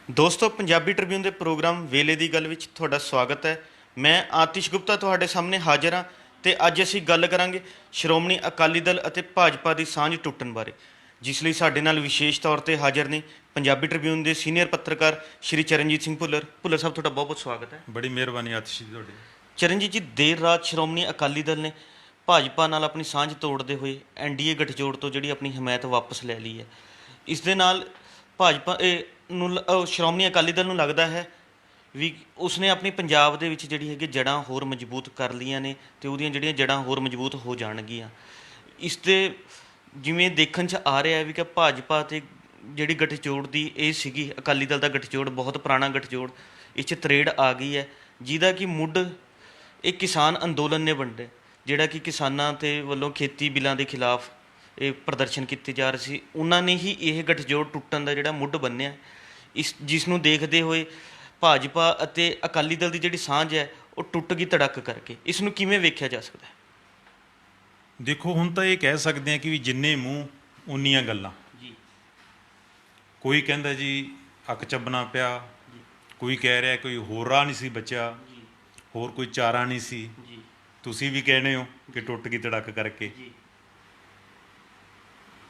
ਦੋਸਤੋ ਪੰਜਾਬੀ ਟ੍ਰਿਬਿਊਨ ਦੇ ਪ੍ਰੋਗਰਾਮ ਵੇਲੇ ਦੀ ਗੱਲ ਵਿੱਚ ਤੁਹਾਡਾ ਸਵਾਗਤ ਹੈ। ਮੈਂ ਆਤਿਸ਼ ਗੁਪਤਾ ਤੁਹਾਡੇ ਸਾਹਮਣੇ ਹਾਜ਼ਰ ਹਾਂ ਤੇ ਅੱਜ ਅਸੀਂ ਗੱਲ ਕਰਾਂਗੇ ਸ਼੍ਰੋਮਣੀ ਅਕਾਲੀ ਦਲ ਅਤੇ ਭਾਜਪਾ ਦੀ ਸਾਂਝ ਟੁੱਟਣ ਬਾਰੇ, ਜਿਸ ਲਈ ਸਾਡੇ ਨਾਲ ਵਿਸ਼ੇਸ਼ ਤੌਰ ਤੇ ਹਾਜ਼ਰ ਨੇ ਪੰਜਾਬੀ ਟ੍ਰਿਬਿਊਨ ਦੇ ਸੀਨੀਅਰ ਪੱਤਰਕਾਰ ਸ਼੍ਰੀ ਚਰਨਜੀਤ ਸਿੰਘ ਭੁੱਲਰ। ਭੁੱਲਰ ਸਾਹਿਬ, ਤੁਹਾਡਾ ਬਹੁਤ ਬਹੁਤ ਸਵਾਗਤ ਹੈ। ਬੜੀ ਮਿਹਰਬਾਨੀ ਆਤਿਸ਼ ਜੀ ਤੁਹਾਡੀ। ਚਰਨਜੀਤ ਜੀ, ਦੇਰ ਰਾਤ ਸ਼੍ਰੋਮਣੀ ਅਕਾਲੀ ਦਲ ਨੇ ਭਾਜਪਾ ਨਾਲ ਆਪਣੀ ਸਾਂਝ ਤੋੜਦੇ ਹੋਏ ਐਨਡੀਏ ਗਠਜੋੜ ਤੋਂ ਜਿਹੜੀ ਆਪਣੀ ਹਮਾਇਤ ਵਾਪਸ ਲੈ ਲਈ ਹੈ। ਇਸ ਦੇ ਨਾਲ ਭਾਜਪਾ ਸ਼੍ਰੋਮਣੀ ਅਕਾਲੀ ਦਲ ਨੂੰ ਲੱਗਦਾ ਹੈ ਵੀ ਉਸਨੇ ਆਪਣੀ ਪੰਜਾਬ ਦੇ ਵਿੱਚ ਜਿਹੜੀ ਹੈਗੀ ਜੜ੍ਹਾਂ ਹੋਰ ਮਜ਼ਬੂਤ ਕਰ ਲਈਆਂ ਨੇ ਅਤੇ ਉਹਦੀਆਂ ਜਿਹੜੀਆਂ ਜੜ੍ਹਾਂ ਹੋਰ ਮਜ਼ਬੂਤ ਹੋ ਜਾਣਗੀਆਂ। ਇਸ ਦੇ ਜਿਵੇਂ ਦੇਖਣ 'ਚ ਆ ਰਿਹਾ ਹੈ ਵੀ ਕਿ ਭਾਜਪਾ ਅਤੇ ਜਿਹੜੀ ਗਠਜੋੜ ਦੀ ਇਹ ਸੀਗੀ ਅਕਾਲੀ ਦਲ ਦਾ ਗਠਜੋੜ, ਬਹੁਤ ਪੁਰਾਣਾ ਗਠਜੋੜ, ਇਸ 'ਚ ਤਰੇੜ ਆ ਗਈ ਹੈ, ਜਿਹਦਾ ਕਿ ਮੁੱਢ ਇਹ ਕਿਸਾਨ ਅੰਦੋਲਨ ਨੇ ਵੰਡੇ, ਜਿਹੜਾ ਕਿ ਕਿਸਾਨਾਂ ਦੇ ਵੱਲੋਂ ਖੇਤੀ ਬਿੱਲਾਂ ਦੇ ਖਿਲਾਫ ਇਹ ਪ੍ਰਦਰਸ਼ਨ ਕੀਤੇ ਜਾ ਰਹੇ ਸੀ। ਉਹਨਾਂ ਨੇ ਹੀ ਇਹ ਗਠਜੋੜ ਟੁੱਟਣ ਦਾ ਜਿਹੜਾ ਮੁੱਢ ਬੰਨ੍ਹਿਆ। ਜਿਸ ਨੂੰ ਦੇਖਦੇ ਹੋਏ ਭਾਜਪਾ ਅਤੇ ਅਕਾਲੀ ਦਲ ਦੀ ਜਿਹੜੀ ਸਾਂਝ ਹੈ ਉਹ ਟੁੱਟ ਗਈ ਧੜਕ ਕਰਕੇ। ਇਸ ਨੂੰ ਕਿਵੇਂ ਵੇਖਿਆ ਜਾ ਸਕਦਾ ਹੈ? ਦੇਖੋ, ਹੁਣ ਤਾਂ ਇਹ ਕਹਿ ਸਕਦੇ ਹਾਂ ਕਿ ਵੀ ਜਿੰਨੇ ਮੂੰਹ ਉਨੀਆਂ ਗੱਲਾਂ। ਜੀ। ਕੋਈ ਕਹਿੰਦਾ ਜੀ ਅੱਕ ਚੱਬਣਾ ਪਿਆ, ਕੋਈ ਕਹਿ ਰਿਹਾ ਕੋਈ ਹੋਰ ਰਾਹ ਨਹੀਂ ਸੀ ਬਚਿਆ, ਹੋਰ ਕੋਈ ਚਾਰਾ ਨਹੀਂ ਸੀ। ਤੁਸੀਂ ਵੀ ਕਹਿੰਦੇ ਹੋ ਕਿ ਟੁੱਟ ਗਈ ਧੜਕ ਕਰਕੇ।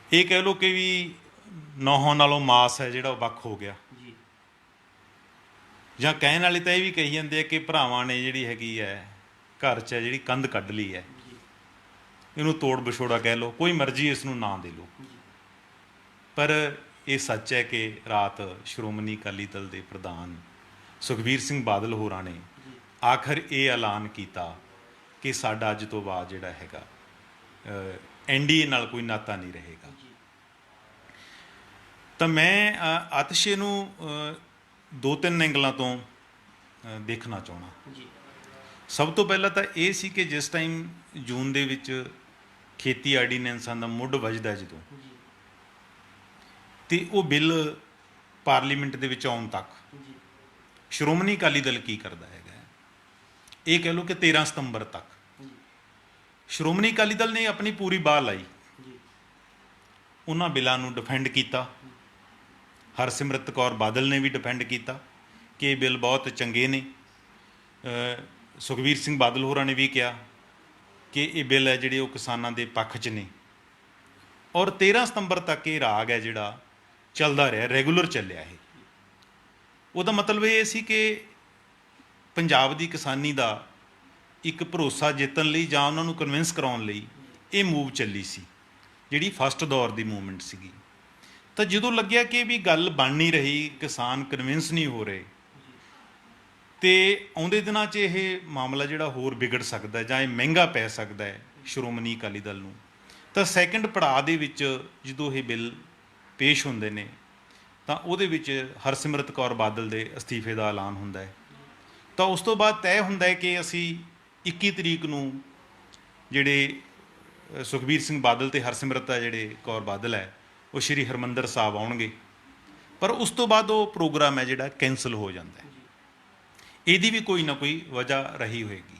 ਇਹ ਕਹਿ ਲਓ ਕਿ ਵੀ ਨੌਹਾਂ ਨਾਲੋਂ ਮਾਸ ਹੈ ਜਿਹੜਾ ਉਹ ਵੱਖ ਹੋ ਗਿਆ। ਜਾਂ ਕਹਿਣ ਵਾਲੇ ਤਾਂ ਇਹ ਵੀ ਕਹੀ ਜਾਂਦੇ ਆ ਕਿ ਭਰਾਵਾਂ ਨੇ ਜਿਹੜੀ ਹੈਗੀ ਹੈ ਘਰ 'ਚ ਜਿਹੜੀ ਕੰਧ ਕੱਢ ਲਈ ਹੈ, ਇਹਨੂੰ ਤੋੜ ਵਿਛੋੜਾ ਕਹਿ ਲਓ, ਕੋਈ ਮਰਜ਼ੀ ਇਸ ਨੂੰ ਨਾਂ ਦੇ ਲਓ, ਪਰ ਇਹ ਸੱਚ ਹੈ ਕਿ ਰਾਤ ਸ਼੍ਰੋਮਣੀ ਅਕਾਲੀ ਦਲ ਦੇ ਪ੍ਰਧਾਨ ਸੁਖਬੀਰ ਸਿੰਘ ਬਾਦਲ ਹੋਰਾਂ ਨੇ ਆਖਰ ਇਹ ਐਲਾਨ ਕੀਤਾ ਕਿ ਸਾਡਾ ਅੱਜ ਤੋਂ ਬਾਅਦ ਜਿਹੜਾ ਹੈਗਾ ਐਨਡੀਏ ਨਾਲ ਕੋਈ ਨਾਤਾ ਨਹੀਂ ਰਹੇਗਾ। ਤਾਂ ਮੈਂ ਆਤਿਸ਼ੇ ਨੂੰ ਦੋ ਤਿੰਨ ਐਂਗਲਾਂ ਤੋਂ ਦੇਖਣਾ ਚਾਹੁੰਦਾ। ਸਭ ਤੋਂ ਪਹਿਲਾਂ ਤਾਂ ਇਹ ਸੀ ਕਿ ਜਿਸ ਟਾਈਮ ਜੂਨ ਦੇ ਵਿੱਚ ਖੇਤੀ ਆਰਡੀਨੈਂਸਾਂ ਦਾ ਮੁੱਢ ਵੱਜਦਾ ਜਦੋਂ, ਤੇ ਉਹ ਬਿੱਲ ਪਾਰਲੀਮੈਂਟ ਦੇ ਵਿੱਚ ਆਉਣ ਤੱਕ ਸ਼੍ਰੋਮਣੀ ਅਕਾਲੀ ਦਲ ਕੀ ਕਰਦਾ ਹੈਗਾ, ਇਹ ਕਹਿ ਲਓ ਕਿ 13 ਸਤੰਬਰ ਤੱਕ ਸ਼੍ਰੋਮਣੀ ਅਕਾਲੀ ਦਲ ਨੇ ਆਪਣੀ ਪੂਰੀ ਬਾਹ ਲਾਈ। ਉਹਨਾਂ ਬਿੱਲਾਂ ਨੂੰ ਡਿਫੈਂਡ ਕੀਤਾ। ਹਰਸਿਮਰਤ ਕੌਰ ਬਾਦਲ ਨੇ ਵੀ ਡਿਫੈਂਡ ਕੀਤਾ ਕਿ ਇਹ ਬਿੱਲ ਬਹੁਤ ਚੰਗੇ ਨੇ। ਸੁਖਬੀਰ ਸਿੰਘ ਬਾਦਲ ਹੋਰਾਂ ਨੇ ਵੀ ਕਿਹਾ ਕਿ ਇਹ ਬਿੱਲ ਹੈ ਜਿਹੜੇ ਉਹ ਕਿਸਾਨਾਂ ਦੇ ਪੱਖ 'ਚ ਨੇ। ਔਰ 13 ਸਤੰਬਰ ਤੱਕ ਇਹ ਰਾਗ ਹੈ ਜਿਹੜਾ ਚੱਲਦਾ ਰਿਹਾ, ਰੈਗੂਲਰ ਚੱਲਿਆ। ਇਹ ਉਹਦਾ ਮਤਲਬ ਇਹ ਸੀ ਕਿ ਪੰਜਾਬ ਦੀ ਕਿਸਾਨੀ ਦਾ ਇੱਕ ਭਰੋਸਾ ਜਿੱਤਣ ਲਈ ਜਾਂ ਉਹਨਾਂ ਨੂੰ ਕਨਵਿੰਸ ਕਰਾਉਣ ਲਈ ਇਹ ਮੂਵ ਚੱਲੀ ਸੀ, ਜਿਹੜੀ ਫਸਟ ਦੌਰ ਦੀ ਮੂਵਮੈਂਟ ਸੀਗੀ। ਤਾਂ ਜਦੋਂ ਲੱਗਿਆ ਕਿ ਵੀ ਗੱਲ ਬਣ ਨਹੀਂ ਰਹੀ, ਕਿਸਾਨ ਕਨਵਿੰਸ ਨਹੀਂ ਹੋ ਰਹੇ, ਤੇ ਆਉਂਦੇ ਦਿਨਾਂ 'ਚ ਇਹ ਮਾਮਲਾ ਜਿਹੜਾ ਹੋਰ ਵਿਗੜ ਸਕਦਾ ਜਾਂ ਇਹ ਮਹਿੰਗਾ ਪੈ ਸਕਦਾ ਹੈ ਸ਼੍ਰੋਮਣੀ ਅਕਾਲੀ ਦਲ ਨੂੰ, ਤਾਂ ਸੈਕਿੰਡ ਪੜਾਅ ਦੇ ਵਿੱਚ ਜਦੋਂ ਇਹ ਬਿੱਲ ਪੇਸ਼ ਹੁੰਦੇ ਨੇ ਤਾਂ ਉਹਦੇ ਵਿੱਚ ਹਰਸਿਮਰਤ ਕੌਰ ਬਾਦਲ ਦੇ ਅਸਤੀਫੇ ਦਾ ਐਲਾਨ ਹੁੰਦਾ ਹੈ। ਤਾਂ ਉਸ ਤੋਂ ਬਾਅਦ ਤੈਅ ਹੁੰਦਾ ਹੈ ਕਿ ਅਸੀਂ 21 ਤਰੀਕ ਨੂੰ ਜਿਹੜੇ ਸੁਖਬੀਰ ਸਿੰਘ ਬਾਦਲ ਅਤੇ ਹਰਸਿਮਰਤ ਆ ਜਿਹੜੇ ਕੌਰ ਬਾਦਲ ਹੈ ਉਹ ਸ਼੍ਰੀ ਹਰਿਮੰਦਰ ਸਾਹਿਬ ਆਉਣਗੇ। ਪਰ ਉਸ ਤੋਂ ਬਾਅਦ ਉਹ ਪ੍ਰੋਗਰਾਮ ਹੈ ਜਿਹੜਾ ਕੈਂਸਲ ਹੋ ਜਾਂਦਾ ਹੈ। ਇਹਦੀ ਵੀ ਕੋਈ ਨਾ ਕੋਈ ਵਜ੍ਹਾ ਰਹੀ ਹੋਏਗੀ।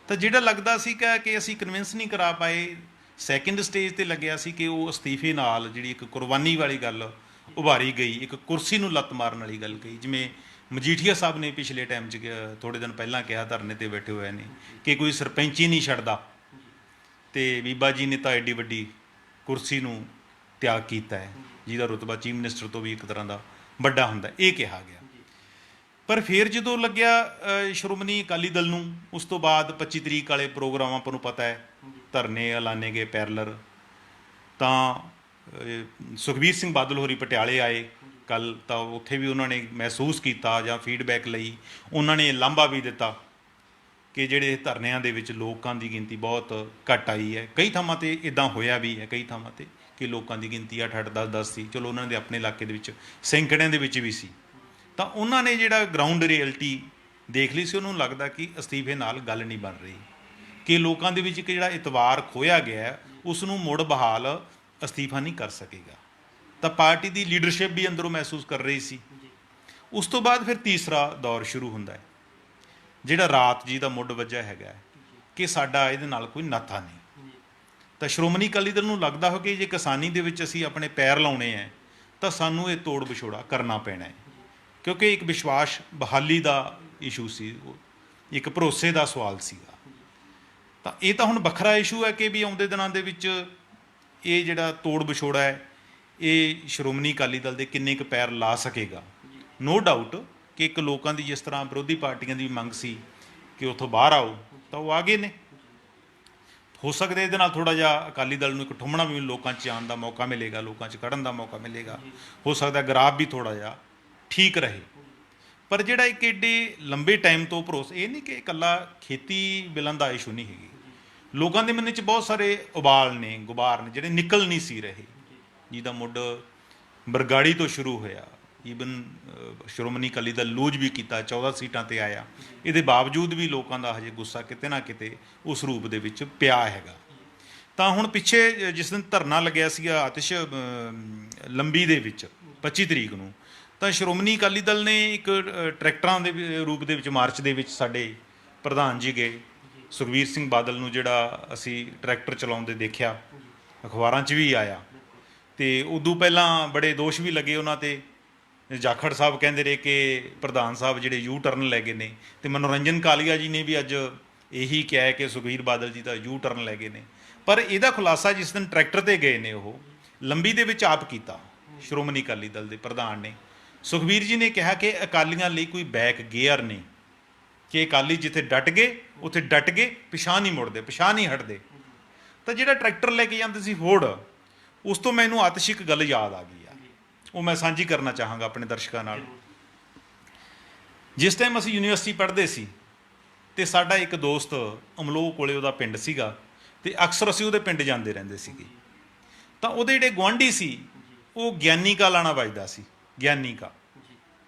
ਤਾਂ ਜਿਹੜਾ ਲੱਗਦਾ ਸੀ ਕਿ ਅਸੀਂ ਕਨਵਿੰਸ ਨਹੀਂ ਕਰਾ ਪਾਏ, ਸੈਕਿੰਡ ਸਟੇਜ 'ਤੇ ਲੱਗਿਆ ਸੀ ਕਿ ਉਹ ਅਸਤੀਫੇ ਨਾਲ ਜਿਹੜੀ ਇੱਕ ਕੁਰਬਾਨੀ ਵਾਲੀ ਗੱਲ ਉਭਾਰੀ ਗਈ, ਇੱਕ ਕੁਰਸੀ ਨੂੰ ਲੱਤ ਮਾਰਨ ਵਾਲੀ ਗੱਲ ਕਹੀ। ਜਿਵੇਂ ਮਜੀਠੀਆ ਸਾਹਿਬ ਨੇ ਪਿਛਲੇ ਟਾਈਮ 'ਚ ਥੋੜ੍ਹੇ ਦਿਨ ਪਹਿਲਾਂ ਕਿਹਾ, ਧਰਨੇ 'ਤੇ ਬੈਠੇ ਹੋਏ ਨੇ, ਕਿ ਕੋਈ ਸਰਪੰਚੀ ਨਹੀਂ ਛੱਡਦਾ, ਅਤੇ ਬੀਬਾ ਜੀ ਨੇ ਤਾਂ ਐਡੀ ਵੱਡੀ ਕੁਰਸੀ ਨੂੰ ਤਿਆਗ ਕੀਤਾ ਹੈ ਜਿਹਦਾ ਰੁਤਬਾ ਚੀਫ ਮਿਨਿਸਟਰ ਤੋਂ ਵੀ ਇੱਕ ਤਰ੍ਹਾਂ ਦਾ ਵੱਡਾ ਹੁੰਦਾ, ਇਹ ਕਿਹਾ ਗਿਆ। ਪਰ ਫਿਰ ਜਦੋਂ ਲੱਗਿਆ ਸ਼੍ਰੋਮਣੀ ਅਕਾਲੀ ਦਲ ਨੂੰ, ਉਸ ਤੋਂ ਬਾਅਦ 25 ਤਰੀਕ ਵਾਲੇ ਪ੍ਰੋਗਰਾਮ ਆਪਾਂ ਨੂੰ ਪਤਾ ਹੈ, ਧਰਨੇ ਐਲਾਨੇ ਗਏ ਪੈਰਲਰ। ਤਾਂ ਸੁਖਬੀਰ ਸਿੰਘ ਬਾਦਲ ਹੋਰੀ ਪਟਿਆਲੇ ਆਏ ਕੱਲ੍ਹ, ਤਾਂ ਉੱਥੇ ਵੀ ਉਹਨਾਂ ਨੇ ਮਹਿਸੂਸ ਕੀਤਾ ਜਾਂ ਫੀਡਬੈਕ ਲਈ ਉਹਨਾਂ ਨੇ ਲਾਂਭਾ ਵੀ ਦਿੱਤਾ ਕਿ ਜਿਹੜੇ ਧਰਨਿਆਂ ਦੇ ਵਿੱਚ ਲੋਕਾਂ ਦੀ ਗਿਣਤੀ ਬਹੁਤ ਘੱਟ ਆਈ ਹੈ। ਕਈ ਥਾਵਾਂ 'ਤੇ ਇੱਦਾਂ ਹੋਇਆ ਵੀ ਹੈ, ਕਈ ਥਾਵਾਂ 'ਤੇ ਕਿ ਲੋਕਾਂ ਦੀ ਗਿਣਤੀ 8-8, 10-10 ਸੀ। ਚਲੋ ਉਹਨਾਂ ਦੇ ਆਪਣੇ ਇਲਾਕੇ ਦੇ ਵਿੱਚ ਸੈਂਕੜਿਆਂ ਦੇ ਵਿੱਚ ਵੀ ਸੀ। ਤਾਂ ਉਹਨਾਂ ਨੇ ਜਿਹੜਾ ਗਰਾਊਂਡ ਰਿਐਲਿਟੀ ਦੇਖ ਲਈ ਸੀ, ਉਹਨੂੰ ਲੱਗਦਾ ਕਿ ਅਸਤੀਫੇ ਨਾਲ ਗੱਲ ਨਹੀਂ ਬਣ ਰਹੀ, ਕਿ ਲੋਕਾਂ ਦੇ ਵਿੱਚ ਇੱਕ ਜਿਹੜਾ ਇਤਬਾਰ ਖੋਇਆ ਗਿਆ ਉਸ ਨੂੰ ਮੁੜ ਬਹਾਲ ਅਸਤੀਫਾ ਨਹੀਂ ਕਰ ਸਕੇਗਾ। ਤਾਂ ਪਾਰਟੀ ਦੀ ਲੀਡਰਸ਼ਿਪ ਵੀ ਅੰਦਰੋਂ ਮਹਿਸੂਸ ਕਰ ਰਹੀ ਸੀ। ਉਸ ਤੋਂ ਬਾਅਦ ਫਿਰ ਤੀਸਰਾ ਦੌਰ ਸ਼ੁਰੂ ਹੁੰਦਾ ਹੈ, ਜਿਹੜਾ ਰਾਤ ਜੀ ਦਾ ਮੁੱਢ ਵੱਜਿਆ ਹੈਗਾ ਕਿ ਸਾਡਾ ਇਹਦੇ ਨਾਲ ਕੋਈ ਨਾਤਾ ਨਹੀਂ। ਤਾਂ ਸ਼੍ਰੋਮਣੀ ਅਕਾਲੀ ਦਲ ਨੂੰ ਲੱਗਦਾ ਹੋ ਕਿ ਜੇ ਕਿਸਾਨੀ ਦੇ ਵਿੱਚ ਅਸੀਂ ਆਪਣੇ ਪੈਰ ਲਾਉਣੇ ਹੈ ਤਾਂ ਸਾਨੂੰ ਇਹ ਤੋੜ ਵਿਛੋੜਾ ਕਰਨਾ ਪੈਣਾ ਹੈ। ਕਿਉਂਕਿ ਇੱਕ ਵਿਸ਼ਵਾਸ ਬਹਾਲੀ ਦਾ ਇਸ਼ੂ ਸੀ, ਇੱਕ ਭਰੋਸੇ ਦਾ ਸਵਾਲ ਸੀਗਾ। ਤਾਂ ਇਹ ਤਾਂ ਹੁਣ ਵੱਖਰਾ ਇਸ਼ੂ ਹੈ ਕਿ ਵੀ ਆਉਂਦੇ ਦਿਨਾਂ ਦੇ ਵਿੱਚ ਇਹ ਜਿਹੜਾ ਤੋੜ ਵਿਛੋੜਾ ਹੈ ਇਹ ਸ਼੍ਰੋਮਣੀ ਅਕਾਲੀ ਦਲ ਦੇ ਕਿੰਨੇ ਕੁ ਪੈਰ ਲਾ ਸਕੇਗਾ। ਨੋ ਡਾਊਟ ਕਿ ਇੱਕ ਲੋਕਾਂ ਦੀ ਜਿਸ ਤਰ੍ਹਾਂ ਵਿਰੋਧੀ ਪਾਰਟੀਆਂ ਦੀ ਮੰਗ ਸੀ ਕਿ ਉੱਥੋਂ ਬਾਹਰ ਆਓ, ਤਾਂ ਉਹ ਆ ਗਏ ਨੇ। ਹੋ ਸਕਦਾ ਇਹਦੇ ਨਾਲ ਥੋੜ੍ਹਾ ਜਿਹਾ ਅਕਾਲੀ ਦਲ ਨੂੰ ਇੱਕ ਠੁੰਮਣਾ ਵੀ ਲੋਕਾਂ 'ਚ ਆਉਣ ਦਾ ਮੌਕਾ ਮਿਲੇਗਾ, ਲੋਕਾਂ 'ਚ ਕੱਢਣ ਦਾ ਮੌਕਾ ਮਿਲੇਗਾ। ਹੋ ਸਕਦਾ ਗ੍ਰਾਫ ਵੀ ਥੋੜ੍ਹਾ ਜਿਹਾ ਠੀਕ ਰਹੇ। ਪਰ ਜਿਹੜਾ ਇੱਕ ਏਡੇ ਲੰਬੇ ਟਾਈਮ ਤੋਂ ਭਰੋਸਾ, ਇਹ ਨਹੀਂ ਕਿ ਇਕੱਲਾ ਖੇਤੀ ਬਿੱਲਾਂ ਦਾ ਇਸ਼ੂ ਨਹੀਂ ਹੈਗੀ, ਲੋਕਾਂ ਦੇ ਮਨ 'ਚ ਬਹੁਤ ਸਾਰੇ ਉਬਾਲ ਨੇ, ਗੁਬਾਰ ਨੇ ਜਿਹੜੇ ਨਿਕਲ ਨਹੀਂ ਸੀ ਰਹੇ, ਜਿਹਦਾ ਮੁੱਢ ਬਰਗਾੜੀ ਤੋਂ ਸ਼ੁਰੂ ਹੋਇਆ। ਈਵਨ ਸ਼੍ਰੋਮਣੀ ਅਕਾਲੀ ਦਲ ਲੂਜ ਵੀ ਕੀਤਾ, 14 ਸੀਟਾਂ 'ਤੇ ਆਇਆ, ਇਹਦੇ ਬਾਵਜੂਦ ਵੀ ਲੋਕਾਂ ਦਾ ਹਜੇ ਗੁੱਸਾ ਕਿਤੇ ਨਾ ਕਿਤੇ ਉਸ ਰੂਪ ਦੇ ਵਿੱਚ ਪਿਆ ਹੈਗਾ। ਤਾਂ ਹੁਣ ਪਿੱਛੇ ਜਿਸ ਦਿਨ ਧਰਨਾ ਲੱਗਿਆ ਸੀਗਾ ਆਤਿਸ਼ ਲੰਬੀ ਦੇ ਵਿੱਚ 25 ਤਰੀਕ ਨੂੰ, ਤਾਂ ਸ਼੍ਰੋਮਣੀ ਅਕਾਲੀ ਦਲ ਨੇ ਇੱਕ ਟਰੈਕਟਰਾਂ ਦੇ ਰੂਪ ਦੇ ਵਿੱਚ ਮਾਰਚ ਦੇ ਵਿੱਚ ਸਾਡੇ ਪ੍ਰਧਾਨ ਜੀ ਗਏ, ਸੁਖਬੀਰ ਸਿੰਘ ਬਾਦਲ ਨੂੰ ਜਿਹੜਾ ਅਸੀਂ ਟਰੈਕਟਰ ਚਲਾਉਂਦੇ ਦੇਖਿਆ, ਅਖਬਾਰਾਂ 'ਚ ਵੀ ਆਇਆ। ਤੇ ਉਦੋਂ ਪਹਿਲਾਂ ਬੜੇ ਦੋਸ਼ ਵੀ ਲੱਗੇ ਉਹਨਾਂ 'ਤੇ। ਜਾਖੜ ਸਾਹਿਬ ਕਹਿੰਦੇ ਰਹੇ ਕਿ ਪ੍ਰਧਾਨ ਸਾਹਿਬ ਜਿਹੜੇ ਯੂ ਟਰਨ ਲੈ ਗਏ ਨੇ, ਤੇ ਮਨੋਰੰਜਨ ਕਾਲੀਆ ਜੀ ਨੇ ਵੀ ਅੱਜ ਇਹੀ ਕਿਹਾ ਹੈ ਕਿ ਸੁਖਬੀਰ ਬਾਦਲ ਜੀ ਤਾਂ ਯੂ ਟਰਨ ਲੈ ਗਏ ਨੇ। ਪਰ ਇਹਦਾ ਖੁਲਾਸਾ ਜਿਸ ਦਿਨ ਟਰੈਕਟਰ 'ਤੇ ਗਏ ਨੇ ਉਹ ਲੰਬੀ ਦੇ ਵਿੱਚ ਆਪ ਕੀਤਾ ਸ਼੍ਰੋਮਣੀ ਅਕਾਲੀ ਦਲ ਦੇ ਪ੍ਰਧਾਨ ਨੇ। ਸੁਖਬੀਰ ਜੀ ਨੇ ਕਿਹਾ ਕਿ ਅਕਾਲੀਆਂ ਲਈ ਕੋਈ ਬੈਕ ਗੇਅਰ ਨਹੀਂ, ਕਿ ਅਕਾਲੀ ਜਿੱਥੇ ਡਟ ਗਏ ਉੱਥੇ ਡਟ ਗਏ, ਪਿਛਾਂਹ ਨਹੀਂ ਮੁੜਦੇ, ਪਿਛਾਂਹ ਨਹੀਂ ਹਟਦੇ। ਤਾਂ ਜਿਹੜਾ ਟਰੈਕਟਰ ਲੈ ਕੇ ਜਾਂਦੇ ਸੀ ਫੋਰਡ, ਉਸ ਤੋਂ ਮੈਨੂੰ ਆਤਿਸ਼ਿਕ ਗੱਲ ਯਾਦ ਆ ਗਈ ਆ, ਉਹ ਮੈਂ ਸਾਂਝੀ ਕਰਨਾ ਚਾਹਾਂਗਾ ਆਪਣੇ ਦਰਸ਼ਕਾਂ ਨਾਲ। ਜਿਸ ਟਾਈਮ ਅਸੀਂ ਯੂਨੀਵਰਸਿਟੀ ਪੜ੍ਹਦੇ ਸੀ ਤੇ ਸਾਡਾ ਇੱਕ ਦੋਸਤ ਅਮਲੋਹ ਕੋਲੇ ਉਹਦਾ ਪਿੰਡ ਸੀਗਾ, ਤੇ ਅਕਸਰ ਅਸੀਂ ਉਹਦੇ ਪਿੰਡ ਜਾਂਦੇ ਰਹਿੰਦੇ ਸੀਗੇ। ਤਾਂ ਉਹਦੇ ਜਿਹੜੇ ਗੁਆਂਢੀ ਸੀ ਉਹ ਗਿਆਨੀ ਕਾ ਲਾਣਾ ਵੱਜਦਾ ਸੀ, ਗਿਆਨੀ ਕਾ।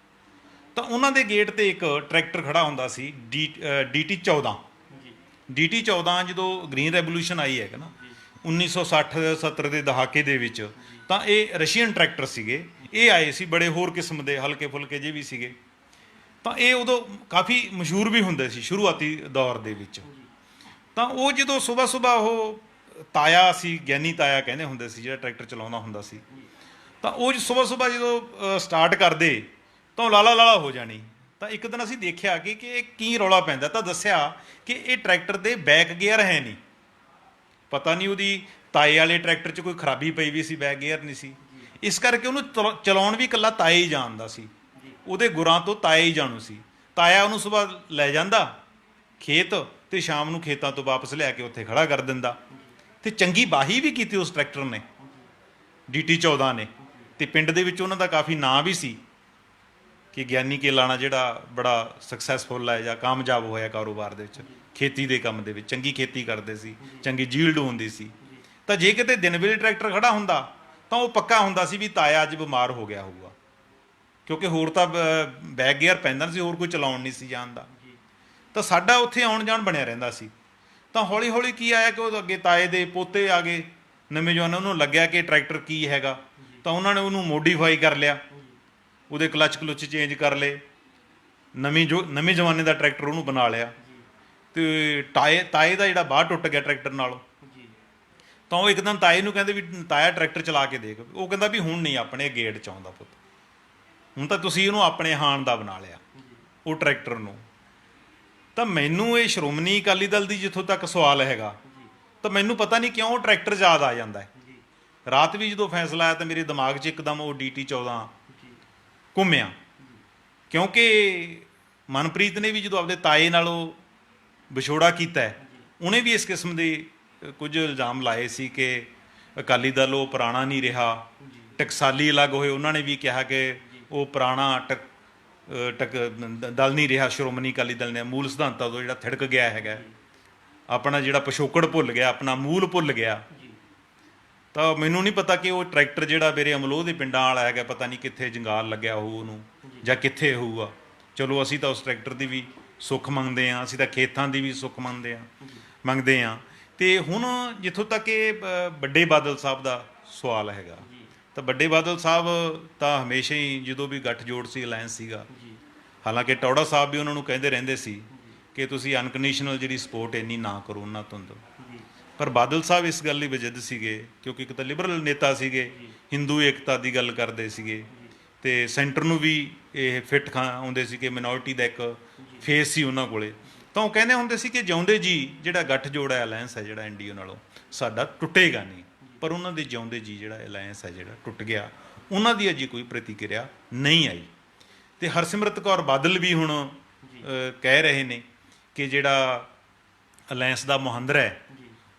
ਤਾਂ ਉਹਨਾਂ ਦੇ ਗੇਟ ਤੇ ਇੱਕ ਟਰੈਕਟਰ ਖੜਾ ਹੁੰਦਾ ਸੀ, DT 14। DT 14 ਜਦੋਂ ਗ੍ਰੀਨ ਰੈਵੋਲੂਸ਼ਨ ਆਈ ਹੈ ਨਾ 1960-70 ਦੇ ਦਹਾਕੇ ਦੇ ਵਿੱਚ, ਤਾਂ ਇਹ ਰਸ਼ੀਅਨ ਟਰੈਕਟਰ ਸੀਗੇ। ਇਹ ਆਏ ਸੀ ਬੜੇ ਹੋਰ ਕਿਸਮ ਦੇ, ਹਲਕੇ ਫੁਲਕੇ ਜਿਹੇ ਵੀ ਸੀਗੇ। ਤਾਂ ਇਹ ਉਦੋਂ ਕਾਫੀ ਮਸ਼ਹੂਰ ਵੀ ਹੁੰਦੇ ਸੀ ਸ਼ੁਰੂਆਤੀ ਦੌਰ ਦੇ ਵਿੱਚ। ਤਾਂ ਉਹ ਜਦੋਂ ਸੁਬਾਹ ਸੁਬਾਹ ਉਹ ਤਾਇਆ ਸੀ, ਗਿਆਨੀ ਤਾਇਆ ਕਹਿੰਦੇ ਹੁੰਦੇ ਸੀ ਜਿਹੜਾ ਟਰੈਕਟਰ ਚਲਾਉਂਦਾ ਹੁੰਦਾ ਸੀ, ਤਾਂ ਉਹ ਸੁਬਾਹ ਸੁਬਾਹ ਜਦੋਂ ਸਟਾਰਟ ਕਰਦੇ ਤਾਂ ਉਹ ਲਾਲਾ ਲਾਲਾ ਹੋ ਜਾਣੀ। ਤਾਂ ਇੱਕ ਦਿਨ ਅਸੀਂ ਦੇਖਿਆ ਕਿ ਇਹ ਕੀ ਰੌਲਾ ਪੈਂਦਾ, ਤਾਂ ਦੱਸਿਆ ਕਿ ਇਹ ਟਰੈਕਟਰ ਦੇ ਬੈਕ ਗੇਅਰ ਹੈ ਨਹੀਂ। ਪਤਾ ਨਹੀਂ ਉਹਦੀ ਤਾਏ ਵਾਲੇ ਟਰੈਕਟਰ 'ਚ ਕੋਈ ਖਰਾਬੀ ਪਈ ਵੀ ਸੀ, ਬੈਕ ਗੇਅਰ ਨਹੀਂ ਸੀ, ਇਸ ਕਰਕੇ ਉਹਨੂੰ ਚਲਾਉਣ ਵੀ ਇਕੱਲਾ ਤਾਇਆ ਹੀ ਜਾਣਦਾ ਸੀ। ਉਹਦੇ ਗੁਰਾਂ ਤੋਂ ਤਾਇਆ ਹੀ ਜਾਣੂ ਸੀ। ਤਾਇਆ ਉਹਨੂੰ ਸੁਬਾਹ ਲੈ ਜਾਂਦਾ ਖੇਤ, ਤੇ ਸ਼ਾਮ ਨੂੰ ਖੇਤਾਂ ਤੋਂ ਵਾਪਸ ਲਿਆ ਕੇ ਉੱਥੇ ਖੜਾ ਕਰ ਦਿੰਦਾ। ਤੇ ਚੰਗੀ ਬਾਹੀ ਵੀ ਕੀਤੀ ਉਸ ਟਰੈਕਟਰ ਨੇ, DT 14 ਨੇ। ਤੇ ਪਿੰਡ ਦੇ ਵਿੱਚ ਉਹਨਾਂ ਦਾ ਕਾਫੀ ਨਾਂ ਵੀ ਸੀ ਕਿ ਗਿਆਨੀ ਕੇ ਲਾਣਾ ਜਿਹੜਾ ਬੜਾ ਸਕਸੈਸਫੁਲ ਹੈ ਜਾਂ ਕਾਮਯਾਬ ਹੋਇਆ ਕਾਰੋਬਾਰ ਦੇ ਵਿੱਚ, ਖੇਤੀ ਦੇ ਕੰਮ ਦੇ ਵਿੱਚ ਚੰਗੀ ਖੇਤੀ ਕਰਦੇ ਸੀ, ਚੰਗੀ ਜੀਲਡ ਹੁੰਦੀ ਸੀ। ਤਾਂ ਜੇ ਕਿਤੇ ਦਿਨ ਵੇਲੇ ਟਰੈਕਟਰ ਖੜਾ ਹੁੰਦਾ ਤਾਂ ਉਹ ਪੱਕਾ ਹੁੰਦਾ ਸੀ ਵੀ ਤਾਇਆ ਅੱਜ ਬਿਮਾਰ ਹੋ ਗਿਆ ਹੋਊਗਾ, ਕਿਉਂਕਿ ਹੋਰ ਤਾਂ ਬੈਕ ਗੇਅਰ ਪੈਂਦਾ ਸੀ, ਹੋਰ ਕੋਈ ਚਲਾਉਣ ਨਹੀਂ ਸੀ ਜਾਣਦਾ। ਤਾਂ ਸਾਡਾ ਉੱਥੇ ਆਉਣ ਜਾਣ ਬਣਿਆ ਰਹਿੰਦਾ ਸੀ। ਤਾਂ ਹੌਲੀ ਹੌਲੀ ਕੀ ਆਇਆ ਕਿ ਉਹ ਅੱਗੇ ਤਾਏ ਦੇ ਪੋਤੇ ਆ ਗਏ ਨਵੇਂ ਜਵਾਨਾਂ, ਉਹਨੂੰ ਲੱਗਿਆ ਕਿ ਟਰੈਕਟਰ ਕੀ ਹੈਗਾ, ਤਾਂ ਉਹਨਾਂ ਨੇ ਉਹਨੂੰ ਮੋਡੀਫਾਈ ਕਰ ਲਿਆ, ਉਹਦੇ ਕਲੱਚ ਕਲੁੱਚ ਚੇਂਜ ਕਰ ਲਏ, ਨਵੇਂ ਜ਼ਮਾਨੇ ਦਾ ਟਰੈਕਟਰ ਉਹਨੂੰ ਬਣਾ ਲਿਆ। ਤੇ ਤਾਏ ਦਾ ਜਿਹੜਾ ਬਾਹ ਟੁੱਟ ਗਿਆ ਟਰੈਕਟਰ ਨਾਲੋਂ, ਤਾਂ ਉਹ ਇੱਕਦਮ ਤਾਏ ਨੂੰ ਕਹਿੰਦੇ ਵੀ ਤਾਇਆ ਟਰੈਕਟਰ ਚਲਾ ਕੇ ਦੇਖ। ਉਹ ਕਹਿੰਦਾ ਵੀ ਹੁਣ ਨਹੀਂ ਆਪਣੇ ਗੇਟ 'ਚ ਆਉਂਦਾ ਪੁੱਤ, ਹੁਣ ਤਾਂ ਤੁਸੀਂ ਉਹਨੂੰ ਆਪਣੇ ਹਾਣ ਦਾ ਬਣਾ ਲਿਆ ਉਹ ਟਰੈਕਟਰ ਨੂੰ। ਤਾਂ ਮੈਨੂੰ ਇਹ ਸ਼੍ਰੋਮਣੀ ਅਕਾਲੀ ਦਲ ਦੀ ਜਿੱਥੋਂ ਤੱਕ ਸਵਾਲ ਹੈਗਾ, ਤਾਂ ਮੈਨੂੰ ਪਤਾ ਨਹੀਂ ਕਿਉਂ ਟਰੈਕਟਰ ਯਾਦ ਆ ਜਾਂਦਾ ਹੈ। ਰਾਤ ਵੀ ਜਦੋਂ ਫੈਸਲਾ ਆਇਆ ਤਾਂ ਮੇਰੇ ਦਿਮਾਗ 'ਚ ਇੱਕਦਮ ਉਹ DT 14 ਘੁੰਮਿਆ, ਕਿਉਂਕਿ ਮਨਪ੍ਰੀਤ ਨੇ ਵੀ ਜਦੋਂ ਆਪਦੇ ਤਾਏ ਨਾਲੋਂ ਵਿਛੋੜਾ ਕੀਤਾ, ਉਹਨੇ ਵੀ ਇਸ ਕਿਸਮ ਦੇ ਕੁਝ ਇਲਜ਼ਾਮ ਲਾਏ ਸੀ ਕਿ ਅਕਾਲੀ ਦਲ ਉਹ ਪੁਰਾਣਾ ਨਹੀਂ ਰਿਹਾ। ਟਕਸਾਲੀ ਅਲੱਗ ਹੋਏ, ਉਹਨਾਂ ਨੇ ਵੀ ਕਿਹਾ ਕਿ ਉਹ ਪੁਰਾਣਾ ਦਲ ਨਹੀਂ ਰਿਹਾ। ਸ਼੍ਰੋਮਣੀ ਅਕਾਲੀ ਦਲ ਨੇ ਮੂਲ ਸਿਧਾਂਤਾਂ ਤੋਂ ਜਿਹੜਾ ਥਿੜਕ ਗਿਆ ਹੈਗਾ, ਆਪਣਾ ਜਿਹੜਾ ਪਿਛੋਕੜ ਭੁੱਲ ਗਿਆ, ਆਪਣਾ ਮੂਲ ਭੁੱਲ ਗਿਆ। ਤਾਂ ਮੈਨੂੰ ਨਹੀਂ ਪਤਾ ਕਿ ਉਹ ਟਰੈਕਟਰ ਜਿਹੜਾ ਮੇਰੇ ਅਮਲੋਹ ਦੇ ਪਿੰਡਾਂ ਵਾਲਾ ਹੈਗਾ, ਪਤਾ ਨਹੀਂ ਕਿੱਥੇ ਜੰਗਾਲ ਲੱਗਿਆ ਹੋਊ ਉਹਨੂੰ ਜਾਂ ਕਿੱਥੇ ਹੋਊਗਾ। ਚਲੋ ਅਸੀਂ ਤਾਂ ਉਸ ਟਰੈਕਟਰ ਦੀ ਵੀ ਸੁੱਖ ਮੰਗਦੇ ਹਾਂ, ਅਸੀਂ ਤਾਂ ਖੇਤਾਂ ਦੀ ਵੀ ਸੁੱਖ ਮੰਗਦੇ ਹਾਂ। ਤੇ ਹੁਣ ਜਿੱਥੋਂ ਤੱਕ ਇਹ ਵੱਡੇ ਬਾਦਲ ਸਾਹਿਬ ਦਾ ਸਵਾਲ ਹੈਗਾ, ਤਾਂ ਵੱਡੇ ਬਾਦਲ ਸਾਹਿਬ ਤਾਂ ਹਮੇਸ਼ਾ ਹੀ ਜਦੋਂ ਵੀ ਗੱਠਜੋੜ ਸੀ, ਅਲਾਇੰਸ ਸੀਗਾ, ਹਾਲਾਂਕਿ ਟੌੜਾ ਸਾਹਿਬ ਵੀ ਉਹਨਾਂ ਨੂੰ ਕਹਿੰਦੇ ਰਹਿੰਦੇ ਸੀ ਕਿ ਤੁਸੀਂ ਅਨਕੰਡੀਸ਼ਨਲ ਜਿਹੜੀ ਸਪੋਰਟ ਇੰਨੀ ਨਾ ਕਰੋ ਉਹਨਾਂ ਤੋਂ। ਪਰ ਬਾਦਲ ਸਾਹਿਬ ਇਸ ਗੱਲ ਲਈ ਵਜਦ ਸੀਗੇ ਕਿਉਂਕਿ ਇੱਕ ਤਾਂ ਲਿਬਰਲ ਨੇਤਾ ਸੀਗੇ, ਹਿੰਦੂ ਏਕਤਾ ਦੀ ਗੱਲ ਕਰਦੇ ਸੀਗੇ, ਤੇ ਸੈਂਟਰ ਨੂੰ ਵੀ ਇਹ ਫਿੱਟ ਆਉਂਦੇ ਸੀ ਕਿ ਮਿਨੋਰਟੀ ਦਾ ਇੱਕ ਫੇਸ ਸੀ ਉਹਨਾਂ ਕੋਲੇ। ਤਾਂ ਉਹ ਕਹਿੰਦੇ ਹੁੰਦੇ ਸੀ ਕਿ ਜਿਉਂਦੇ ਜੀ ਜਿਹੜਾ ਗੱਠਜੋੜ ਹੈ ਅਲਾਇੰਸ ਹੈ ਜਿਹੜਾ ਐਨਡੀਏ ਨਾਲੋਂ ਸਾਡਾ ਟੁੱਟੇਗਾ ਨਹੀਂ, ਪਰ ਉਹਨਾਂ ਦੇ ਜਿਉਂਦੇ ਜੀ ਜਿਹੜਾ ਅਲਾਇੰਸ ਹੈ ਜਿਹੜਾ ਟੁੱਟ ਗਿਆ, ਉਹਨਾਂ ਦੀ ਅਜੇ ਕੋਈ ਪ੍ਰਤੀਕਿਰਿਆ ਨਹੀਂ ਆਈ। ਤੇ ਹਰਸਿਮਰਤ ਕੌਰ ਬਾਦਲ ਵੀ ਹੁਣ ਕਹਿ ਰਹੇ ਨੇ ਕਿ ਜਿਹੜਾ ਅਲਾਇੰਸ ਦਾ ਮੁਹੰਦਰ ਹੈ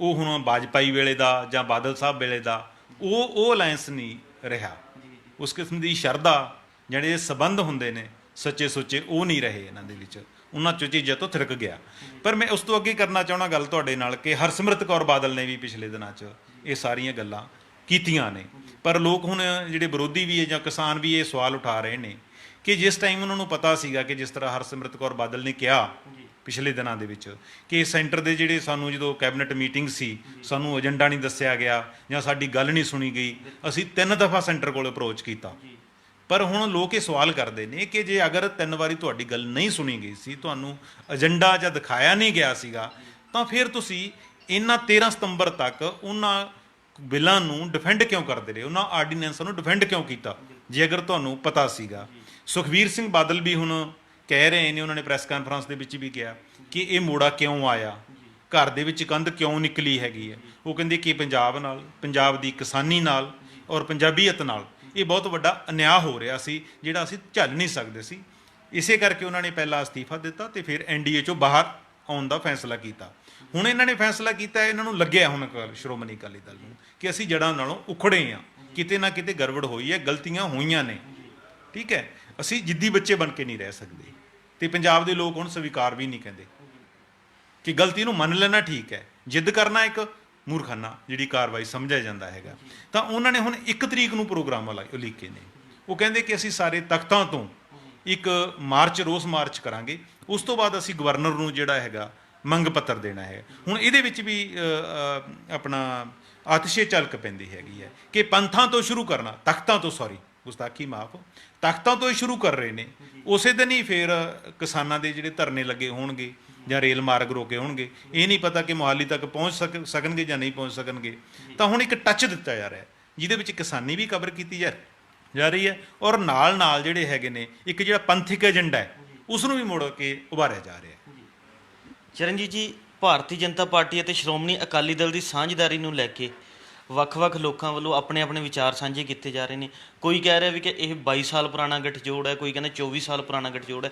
ਉਹ ਹੁਣ ਵਾਜਪਾਈ ਵੇਲੇ ਦਾ ਜਾਂ ਬਾਦਲ ਸਾਹਿਬ ਵੇਲੇ ਦਾ ਉਹ ਅਲਾਇੰਸ ਨਹੀਂ ਰਿਹਾ। ਉਸ ਕਿਸਮ ਦੀ ਸ਼ਰਧਾ ਜਿਹੜੇ ਸਬੰਧ ਹੁੰਦੇ ਨੇ ਸੱਚੇ ਸੁੱਚੇ ਉਹ ਨਹੀਂ ਰਹੇ ਇਹਨਾਂ ਦੇ ਵਿੱਚ, ਉਹਨਾਂ ਚੀਜ਼ਾਂ ਤੋਂ ਥਿਰਕ ਗਿਆ। ਪਰ ਮੈਂ ਉਸ ਤੋਂ ਅੱਗੇ ਕਰਨਾ ਚਾਹੁੰਦਾ ਗੱਲ ਤੁਹਾਡੇ ਨਾਲ ਕਿ ਹਰਸਿਮਰਤ ਕੌਰ ਬਾਦਲ ਨੇ ਵੀ ਪਿਛਲੇ ਦਿਨਾਂ 'ਚ ਇਹ ਸਾਰੀਆਂ ਗੱਲਾਂ ਕੀਤੀਆਂ ਨੇ, ਪਰ ਲੋਕ ਹੁਣ ਜਿਹੜੇ ਵਿਰੋਧੀ ਵੀ ਹੈ ਜਾਂ ਕਿਸਾਨ ਵੀ ਇਹ ਸਵਾਲ ਉਠਾ ਰਹੇ ਨੇ ਕਿ ਜਿਸ ਟਾਈਮ ਉਹਨਾਂ ਨੂੰ ਪਤਾ ਸੀਗਾ ਕਿ ਜਿਸ ਤਰ੍ਹਾਂ ਹਰਸਿਮਰਤ ਕੌਰ ਬਾਦਲ ਨੇ ਕਿਹਾ ਪਿਛਲੇ ਦਿਨਾਂ ਦੇ ਵਿੱਚ ਕਿ ਸੈਂਟਰ ਦੇ ਜਿਹੜੇ ਸਾਨੂੰ ਜਦੋਂ ਕੈਬਨਿਟ ਮੀਟਿੰਗ ਸੀ ਸਾਨੂੰ ਏਜੰਡਾ ਨਹੀਂ ਦੱਸਿਆ ਗਿਆ ਜਾਂ ਸਾਡੀ ਗੱਲ ਨਹੀਂ ਸੁਣੀ ਗਈ, ਅਸੀਂ 3 ਦਫਾ ਸੈਂਟਰ ਕੋਲ ਅਪਰੋਚ ਕੀਤਾ। ਪਰ ਹੁਣ ਲੋਕ ਇਹ ਸਵਾਲ ਕਰਦੇ ਨੇ ਕਿ ਜੇ ਅਗਰ 3 ਵਾਰੀ ਤੁਹਾਡੀ ਗੱਲ ਨਹੀਂ ਸੁਣੀ ਗਈ ਸੀ, ਤੁਹਾਨੂੰ ਏਜੰਡਾ ਜਾਂ ਦਿਖਾਇਆ ਨਹੀਂ ਗਿਆ ਸੀਗਾ, ਤਾਂ ਫਿਰ ਤੁਸੀਂ ਇਹਨਾਂ 13 ਸਤੰਬਰ ਤੱਕ ਉਹਨਾਂ ਬਿੱਲਾਂ ਨੂੰ ਡਿਫੈਂਡ ਕਿਉਂ ਕਰਦੇ ਰਹੇ, ਉਹਨਾਂ ਆਰਡੀਨੈਂਸਾਂ ਨੂੰ ਡਿਫੈਂਡ ਕਿਉਂ ਕੀਤਾ ਜੇ ਅਗਰ ਤੁਹਾਨੂੰ ਪਤਾ ਸੀਗਾ। ਸੁਖਬੀਰ ਸਿੰਘ ਬਾਦਲ ਵੀ ਹੁਣ ਕਹਿ ਰਹੇ ਨੇ, ਉਹਨਾਂ ਨੇ ਪ੍ਰੈਸ ਕਾਨਫਰੰਸ ਦੇ ਵਿੱਚ ਵੀ ਕਿਹਾ ਕਿ ਇਹ ਮੋੜਾ ਕਿਉਂ ਆਇਆ, ਘਰ ਦੇ ਵਿੱਚ ਕੰਧ ਕਿਉਂ ਨਿਕਲੀ ਹੈਗੀ ਹੈ। ਉਹ ਕਹਿੰਦੇ ਕਿ ਪੰਜਾਬ ਨਾਲ, ਪੰਜਾਬ ਦੀ ਕਿਸਾਨੀ ਨਾਲ ਔਰ ਪੰਜਾਬੀਅਤ ਨਾਲ ਇਹ ਬਹੁਤ ਵੱਡਾ ਅਨਿਆਂ ਹੋ ਰਿਹਾ ਸੀ ਜਿਹੜਾ ਅਸੀਂ ਝੱਲ ਨਹੀਂ ਸਕਦੇ ਸੀ। ਇਸੇ ਕਰਕੇ ਉਹਨਾਂ ਨੇ ਪਹਿਲਾਂ ਅਸਤੀਫਾ ਦਿੱਤਾ ਤੇ ਫਿਰ ਐਨਡੀਏ ਚੋਂ ਬਾਹਰ ਆਉਣ ਦਾ ਫੈਸਲਾ ਕੀਤਾ। ਹੁਣ ਇਹਨਾਂ ਨੇ ਫੈਸਲਾ ਕੀਤਾ, ਇਹਨਾਂ ਨੂੰ ਲੱਗਿਆ ਹੁਣ ਸ਼੍ਰੋਮਣੀ ਅਕਾਲੀ ਦਲ ਨੂੰ ਕਿ ਅਸੀਂ ਜੜ੍ਹਾਂ ਨਾਲੋਂ ਉਖੜੇ ਹਾਂ, ਕਿਤੇ ਨਾ ਕਿਤੇ ਗੜਬੜ ਹੋਈ ਹੈ, ਗਲਤੀਆਂ ਹੋਈਆਂ ਨੇ, ਠੀਕ ਹੈ। ਅਸੀਂ ਜਿੱਦੀ ਬੱਚੇ ਬਣ ਕੇ ਨਹੀਂ ਰਹਿ ਸਕਦੇ ਤੇ ਪੰਜਾਬ ਦੇ ਲੋਕ ਹੁਣ ਸਵੀਕਾਰ ਵੀ ਨਹੀਂ ਕਹਿੰਦੇ ਕਿ ਗਲਤੀ ਨੂੰ ਮੰਨ ਲੈਣਾ ਠੀਕ ਹੈ, ਜਿੱਦ ਕਰਨਾ ਇੱਕ ਮੂਰਖਾਨਾ ਜਿਹੜੀ ਕਾਰਵਾਈ ਸਮਝਿਆ ਜਾਂਦਾ ਹੈਗਾ। ਤਾਂ ਉਹਨਾਂ ਨੇ ਹੁਣ 1 ਤਰੀਕ ਨੂੰ ਪ੍ਰੋਗਰਾਮ ਉਲੀਕੇ ਨੇ। ਉਹ ਕਹਿੰਦੇ ਕਿ ਅਸੀਂ ਸਾਰੇ ਤਖਤਾਂ ਤੋਂ ਇੱਕ ਮਾਰਚ, ਰੋਸ ਮਾਰਚ ਕਰਾਂਗੇ, ਉਸ ਤੋਂ ਬਾਅਦ ਅਸੀਂ ਗਵਰਨਰ ਨੂੰ ਜਿਹੜਾ ਹੈਗਾ ਮੰਗ ਪੱਤਰ ਦੇਣਾ ਹੈ। ਹੁਣ ਇਹਦੇ ਵਿੱਚ ਵੀ ਆਪਣਾ ਆਤਿਸ਼ੇ ਝਲਕ ਪੈਂਦੀ ਹੈਗੀ ਹੈ ਕਿ ਪੰਥਾਂ ਤੋਂ ਸ਼ੁਰੂ ਕਰਨਾ, ਤਖਤਾਂ ਤੋਂ, ਸੌਰੀ ਗੁਸਤਾਖੀ ਮਾਫ, ਤਖਤਾਂ ਤੋਂ ਹੀ ਸ਼ੁਰੂ ਕਰ ਰਹੇ ਨੇ। ਉਸੇ ਦਿਨ ਹੀ ਫਿਰ ਕਿਸਾਨਾਂ ਦੇ ਜਿਹੜੇ ਧਰਨੇ ਲੱਗੇ ਹੋਣਗੇ ਜਾਂ ਰੇਲ ਮਾਰਗ ਰੋਕੇ ਹੋਣਗੇ, ਇਹ ਨਹੀਂ ਪਤਾ ਕਿ ਮੁਹਾਲੀ ਤੱਕ ਪਹੁੰਚ ਸਕਣਗੇ ਜਾਂ ਨਹੀਂ ਪਹੁੰਚ ਸਕਣਗੇ। ਤਾਂ ਹੁਣ ਇੱਕ ਟੱਚ ਦਿੱਤਾ ਜਾ ਰਿਹਾ ਜਿਹਦੇ ਵਿੱਚ ਕਿਸਾਨੀ ਵੀ ਕਵਰ ਕੀਤੀ ਜਾ ਰਹੀ ਹੈ ਔਰ ਨਾਲ ਨਾਲ ਜਿਹੜੇ ਹੈਗੇ ਨੇ ਇੱਕ ਜਿਹੜਾ ਪੰਥਿਕ ਏਜੰਡਾ ਹੈ ਉਸ ਨੂੰ ਵੀ ਮੁੜ ਕੇ ਉਭਾਰਿਆ ਜਾ ਰਿਹਾ ਹੈ। ਚਰਨਜੀਤ ਜੀ, ਭਾਰਤੀ ਜਨਤਾ ਪਾਰਟੀ ਅਤੇ ਸ਼੍ਰੋਮਣੀ ਅਕਾਲੀ ਦਲ ਦੀ ਸਾਂਝਦਾਰੀ ਨੂੰ ਲੈ ਕੇ ਵੱਖ-ਵੱਖ ਲੋਕਾਂ ਵੱਲੋਂ ਆਪਣੇ ਆਪਣੇ ਵਿਚਾਰ ਸਾਂਝੇ ਕੀਤੇ ਜਾ ਰਹੇ ਨੇ। ਕੋਈ ਕਹਿ ਰਿਹਾ ਵੀ ਕਿ ਇਹ 22 ਸਾਲ ਪੁਰਾਣਾ ਗਠਜੋੜ ਹੈ, ਕੋਈ ਕਹਿੰਦਾ 24 ਸਾਲ ਪੁਰਾਣਾ ਗਠਜੋੜ ਹੈ।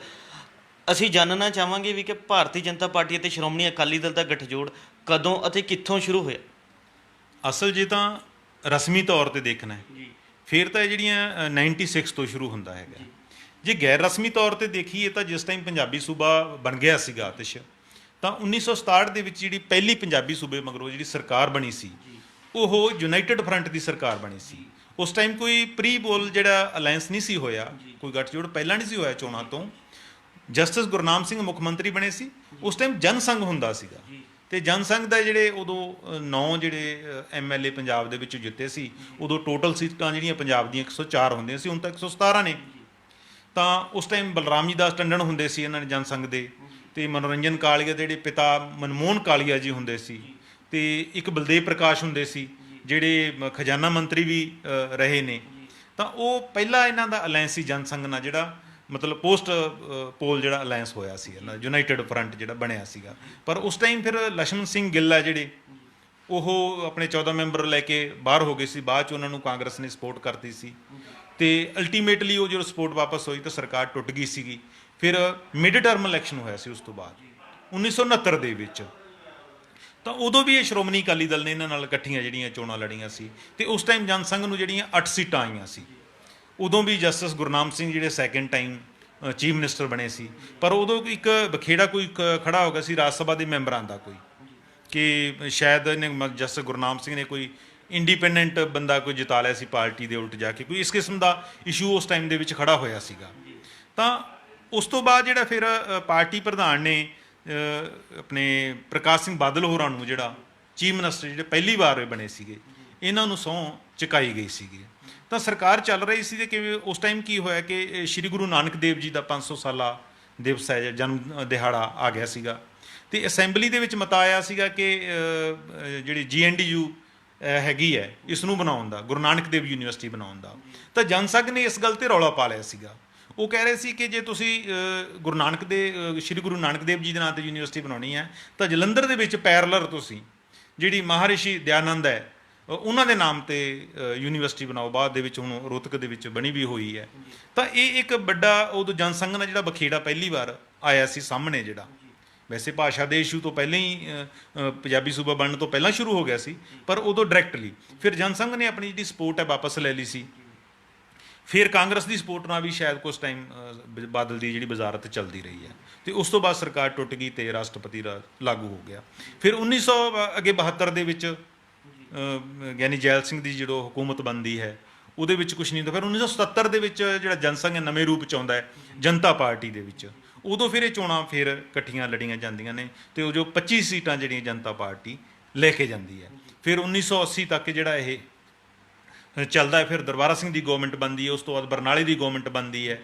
ਅਸੀਂ ਜਾਣਨਾ ਚਾਹਾਂਗੇ ਵੀ ਕਿ ਭਾਰਤੀ ਜਨਤਾ ਪਾਰਟੀ ਅਤੇ ਸ਼੍ਰੋਮਣੀ ਅਕਾਲੀ ਦਲ ਦਾ ਗਠਜੋੜ ਕਦੋਂ ਅਤੇ ਕਿੱਥੋਂ ਸ਼ੁਰੂ ਹੋਇਆ। ਅਸਲ ਜੇ ਤਾਂ ਰਸਮੀ ਤੌਰ ਤੇ ਦੇਖਣਾ ਹੈ ਫਿਰ ਤਾਂ ਇਹ ਜਿਹੜੀਆਂ 96 ਤੋਂ ਸ਼ੁਰੂ ਹੁੰਦਾ ਹੈਗਾ। ਜੇ ਗੈਰ ਰਸਮੀ ਤੌਰ ਤੇ ਦੇਖੀਏ ਤਾਂ ਜਿਸ ਟਾਈਮ ਪੰਜਾਬੀ ਸੂਬਾ ਬਣ ਗਿਆ ਸੀਗਾ ਆਤਿਸ਼, ਤਾਂ 1967 ਦੇ ਵਿੱਚ ਜਿਹੜੀ ਪਹਿਲੀ ਪੰਜਾਬੀ ਸੂਬੇ ਮਗਰੋਂ ਜਿਹੜੀ ਸਰਕਾਰ ਬਣੀ ਸੀ ਉਹ ਯੂਨਾਈਟਿਡ ਫਰੰਟ ਦੀ ਸਰਕਾਰ ਬਣੀ ਸੀ। ਉਸ ਟਾਈਮ ਕੋਈ ਪ੍ਰੀ ਪੋਲ ਜਿਹੜਾ ਅਲਾਇੰਸ ਨਹੀਂ ਸੀ ਹੋਇਆ, ਕੋਈ ਗੱਠਜੋੜ ਪਹਿਲਾਂ ਨਹੀਂ ਸੀ ਹੋਇਆ ਚੋਣਾਂ ਤੋਂ। ਜਸਟਿਸ ਗੁਰਨਾਮ ਸਿੰਘ ਮੁੱਖ ਮੰਤਰੀ ਬਣੇ ਸੀ, ਉਸ ਟਾਈਮ ਜਨ ਸੰਘ ਹੁੰਦਾ ਸੀਗਾ ਤੇ ਜਨ ਸੰਘ ਦਾ ਜਿਹੜੇ ਉਦੋਂ 9 ਜਿਹੜੇ ਐਮਐਲਏ ਪੰਜਾਬ ਦੇ ਵਿੱਚ ਜਿੱਤੇ ਸੀ, ਉਦੋਂ ਟੋਟਲ ਸੀਟਾਂ ਜਿਹੜੀਆਂ ਪੰਜਾਬ ਦੀਆਂ 104 ਹੁੰਦੀਆਂ ਸੀ, ਹੁਣ ਤਾਂ 117 ਨੇ। ਤਾਂ ਉਸ ਟਾਈਮ ਬਲਰਾਮ ਜੀ ਦਾਸ ਟੰਡਨ ਹੁੰਦੇ ਸੀ ਇਹਨਾਂ ਨੇ ਜਨ ਸੰਘ ਦੇ, ਤੇ ਮਨੋਰੰਜਨ ਕਾਲੀਆ ਦੇ ਜਿਹੜੇ ਪਿਤਾ ਮਨਮੋਹਨ ਕਾਲੀਆ ਜੀ ਹੁੰਦੇ ਸੀ, ਤੇ ਇੱਕ ਬਲਦੇਵ ਪ੍ਰਕਾਸ਼ ਹੁੰਦੇ ਸੀ ਜਿਹੜੇ ਖਜ਼ਾਨਾ ਮੰਤਰੀ ਵੀ ਰਹੇ ਨੇ। ਤਾਂ ਉਹ ਪਹਿਲਾ ਇਹਨਾਂ ਦਾ ਅਲਾਇੰਸ ਸੀ ਜਨ ਸੰਘ ਨਾਲ, ਜਿਹੜਾ ਮਤਲਬ ਪੋਸਟ ਪੋਲ ਜਿਹੜਾ ਅਲਾਇੰਸ ਹੋਇਆ ਸੀ ਇਹਨਾਂ ਯੂਨਾਈਟਿਡ ਫਰੰਟ ਜਿਹੜਾ ਬਣਿਆ ਸੀਗਾ। ਪਰ ਉਸ ਟਾਈਮ ਫਿਰ ਲਛਮਣ ਸਿੰਘ ਗਿੱਲ ਆ ਜਿਹੜੇ ਉਹ ਆਪਣੇ 14 ਮੈਂਬਰ ਲੈ ਕੇ ਬਾਹਰ ਹੋ ਗਏ ਸੀ, ਬਾਅਦ 'ਚ ਉਹਨਾਂ ਨੂੰ ਕਾਂਗਰਸ ਨੇ ਸਪੋਰਟ ਕਰਤੀ ਸੀ ਤੇ ਅਲਟੀਮੇਟਲੀ ਉਹ ਜਦੋਂ ਸਪੋਰਟ ਵਾਪਸ ਹੋਈ ਤਾਂ ਸਰਕਾਰ ਟੁੱਟ ਗਈ ਸੀਗੀ। ਫਿਰ ਮਿਡ ਟਰਮ ਇਲੈਕਸ਼ਨ ਹੋਇਆ ਸੀ ਉਸ ਤੋਂ ਬਾਅਦ 1969 ਦੇ ਵਿੱਚ, ਤਾਂ ਉਦੋਂ ਵੀ ਇਹ ਸ਼੍ਰੋਮਣੀ ਅਕਾਲੀ ਦਲ ਨੇ ਇਹਨਾਂ ਨਾਲ ਇਕੱਠੀਆਂ ਜਿਹੜੀਆਂ ਚੋਣਾਂ ਲੜੀਆਂ ਸੀ ਤੇ ਉਸ ਟਾਈਮ ਜਨ ਸੰਘ ਨੂੰ ਜਿਹੜੀਆਂ 8 ਸੀਟਾਂ ਆਈਆਂ ਸੀ। ਉਦੋਂ ਵੀ ਜਸਟਿਸ ਗੁਰਨਾਮ ਸਿੰਘ ਜਿਹੜੇ ਸੈਕਿੰਡ ਟਾਈਮ ਚੀਫ ਮਿਨਿਸਟਰ ਬਣੇ ਸੀ, ਪਰ ਉਦੋਂ ਇੱਕ ਬਖੇੜਾ ਕੋਈ ਖੜਾ ਹੋ ਗਿਆ ਸੀ ਰਾਜ ਸਭਾ ਦੇ ਮੈਂਬਰਾਂ ਦਾ, ਕੋਈ ਕਿ ਸ਼ਾਇਦ ਇਹਨੇ ਜਸਟਿਸ ਗੁਰਨਾਮ ਸਿੰਘ ਨੇ ਕੋਈ ਇੰਡੀਪੈਂਡੈਂਟ ਬੰਦਾ ਕੋਈ ਜਿਤਾ ਲਿਆ ਸੀ ਪਾਰਟੀ ਦੇ ਉਲਟ ਜਾ ਕੇ, ਕੋਈ ਇਸ ਕਿਸਮ ਦਾ ਇਸ਼ੂ ਉਸ ਟਾਈਮ ਦੇ ਵਿੱਚ ਖੜਾ ਹੋਇਆ ਸੀਗਾ। ਤਾਂ ਉਸ ਤੋਂ ਬਾਅਦ ਜਿਹੜਾ ਫਿਰ ਪਾਰਟੀ ਪ੍ਰਧਾਨ ਨੇ ਆਪਣੇ ਪ੍ਰਕਾਸ਼ ਸਿੰਘ ਬਾਦਲ ਹੋਰਾਂ ਨੂੰ ਜਿਹੜਾ ਚੀਫ ਮਿਨਿਸਟਰ ਜਿਹੜੇ ਪਹਿਲੀ ਵਾਰ ਬਣੇ ਸੀਗੇ, ਇਹਨਾਂ ਨੂੰ ਸਹੁੰ ਚੁਕਾਈ ਗਈ ਸੀਗੀ। ਤਾਂ ਸਰਕਾਰ ਚੱਲ ਰਹੀ ਸੀ ਤੇ ਕਿ ਉਸ ਟਾਈਮ ਕੀ ਹੋਇਆ ਕਿ ਸ਼੍ਰੀ ਗੁਰੂ ਨਾਨਕ ਦੇਵ ਜੀ ਦਾ 500 ਸਾਲਾ ਦਿਵਸ ਹੈ, ਜਨਮ ਦਿਹਾੜਾ ਆ ਗਿਆ ਸੀਗਾ ਤੇ ਅਸੈਂਬਲੀ ਦੇ ਵਿੱਚ ਮਤਾ ਆਇਆ ਸੀਗਾ ਕਿ ਜਿਹੜੀ GNDU ਹੈਗੀ ਹੈ ਇਸ ਨੂੰ ਬਣਾਉਣ ਦਾ, ਗੁਰੂ ਨਾਨਕ ਦੇਵ ਯੂਨੀਵਰਸਿਟੀ ਬਣਾਉਣ ਦਾ। ਤਾਂ ਜਨਸੰਘ ਨੇ ਇਸ ਗੱਲ ਤੇ ਰੌਲਾ ਪਾ ਲਿਆ ਸੀਗਾ। ਉਹ ਕਹਿ ਰਹੇ ਸੀ ਕਿ ਜੇ ਤੁਸੀਂ ਗੁਰੂ ਨਾਨਕ ਦੇ ਸ਼੍ਰੀ ਗੁਰੂ ਨਾਨਕ ਦੇਵ ਜੀ ਦੇ ਨਾਂ ਤੇ ਯੂਨੀਵਰਸਿਟੀ ਬਣਾਉਣੀ ਹੈ ਤਾਂ ਜਲੰਧਰ ਦੇ ਵਿੱਚ ਪੈਰਲਰ ਤੁਸੀਂ ਜਿਹੜੀ ਮਹਾਰਿਸ਼ੀ ਦਿਆਨੰਦ ਹੈ ਉਹਨਾਂ ਦੇ ਨਾਮ ਤੇ ਯੂਨੀਵਰਸਿਟੀ ਬਣਾਓ। ਬਾਅਦ ਦੇ ਵਿੱਚ ਹੁਣ ਰੋਹਤਕ ਦੇ ਵਿੱਚ ਬਣੀ ਵੀ ਹੋਈ ਹੈ। ਤਾਂ ਇਹ ਇੱਕ ਵੱਡਾ ਉਦੋਂ ਜਨਸੰਘ ਨਾਲ ਜਿਹੜਾ ਬਖੇੜਾ ਪਹਿਲੀ ਵਾਰ ਆਇਆ ਸੀ ਸਾਹਮਣੇ, ਜਿਹੜਾ ਵੈਸੇ ਭਾਸ਼ਾ ਦੇ ਇਸ਼ੂ ਤੋਂ ਪਹਿਲਾਂ ਹੀ ਪੰਜਾਬੀ ਸੂਬਾ ਬਣਨ ਤੋਂ ਪਹਿਲਾਂ ਸ਼ੁਰੂ ਹੋ ਗਿਆ ਸੀ, ਪਰ ਉਦੋਂ ਡਾਇਰੈਕਟਲੀ ਫਿਰ ਜਨਸੰਘ ਨੇ ਆਪਣੀ ਜਿਹੜੀ ਸਪੋਰਟ ਹੈ ਵਾਪਸ ਲੈ ਲਈ ਸੀ। ਫਿਰ ਕਾਂਗਰਸ ਦੀ ਸਪੋਰਟ ਨਾਲ ਵੀ ਸ਼ਾਇਦ ਕੁਛ ਟਾਈਮ ਬਾਦਲ ਦੀ ਜਿਹੜੀ ਵਜ਼ਾਰਤ ਚੱਲਦੀ ਰਹੀ ਹੈ, ਤੇ ਉਸ ਤੋਂ ਬਾਅਦ ਸਰਕਾਰ ਟੁੱਟ ਗਈ ਤੇ ਰਾਸ਼ਟਰਪਤੀ ਰਾਜ ਲਾਗੂ ਹੋ ਗਿਆ। ਫਿਰ 1972 ਦੇ ਵਿੱਚ ਗਿਆਨੀ ਜੈਲ ਸਿੰਘ ਦੀ ਜਦੋਂ ਹਕੂਮਤ ਬਣਦੀ ਹੈ ਉਹਦੇ ਵਿੱਚ ਕੁਛ ਨਹੀਂ ਹੁੰਦਾ। ਫਿਰ 1977 ਦੇ ਵਿੱਚ ਜਿਹੜਾ ਜਨਸੰਘ ਨਵੇਂ ਰੂਪ 'ਚ ਆਉਂਦਾ ਹੈ ਜਨਤਾ ਪਾਰਟੀ ਦੇ ਵਿੱਚ, ਉਦੋਂ ਫਿਰ ਇਹ ਚੋਣਾਂ ਫਿਰ ਇਕੱਠੀਆਂ ਲੜੀਆਂ ਜਾਂਦੀਆਂ ਨੇ ਤੇ ਉਹ ਜੋ 25 ਸੀਟਾਂ ਜਿਹੜੀਆਂ ਜਨਤਾ ਪਾਰਟੀ ਲੈ ਕੇ ਜਾਂਦੀ ਹੈ। ਫਿਰ 1980 ਤੱਕ ਜਿਹੜਾ ਇਹ ਚੱਲਦਾ ਹੈ। ਫਿਰ ਦਰਬਾਰਾ ਸਿੰਘ ਦੀ ਗਵਰਨਮੈਂਟ ਬਣਦੀ ਹੈ, ਉਸ ਤੋਂ ਬਾਅਦ ਬਰਨਾਲੇ ਦੀ ਗਵਰਨਮੈਂਟ ਬਣਦੀ ਹੈ,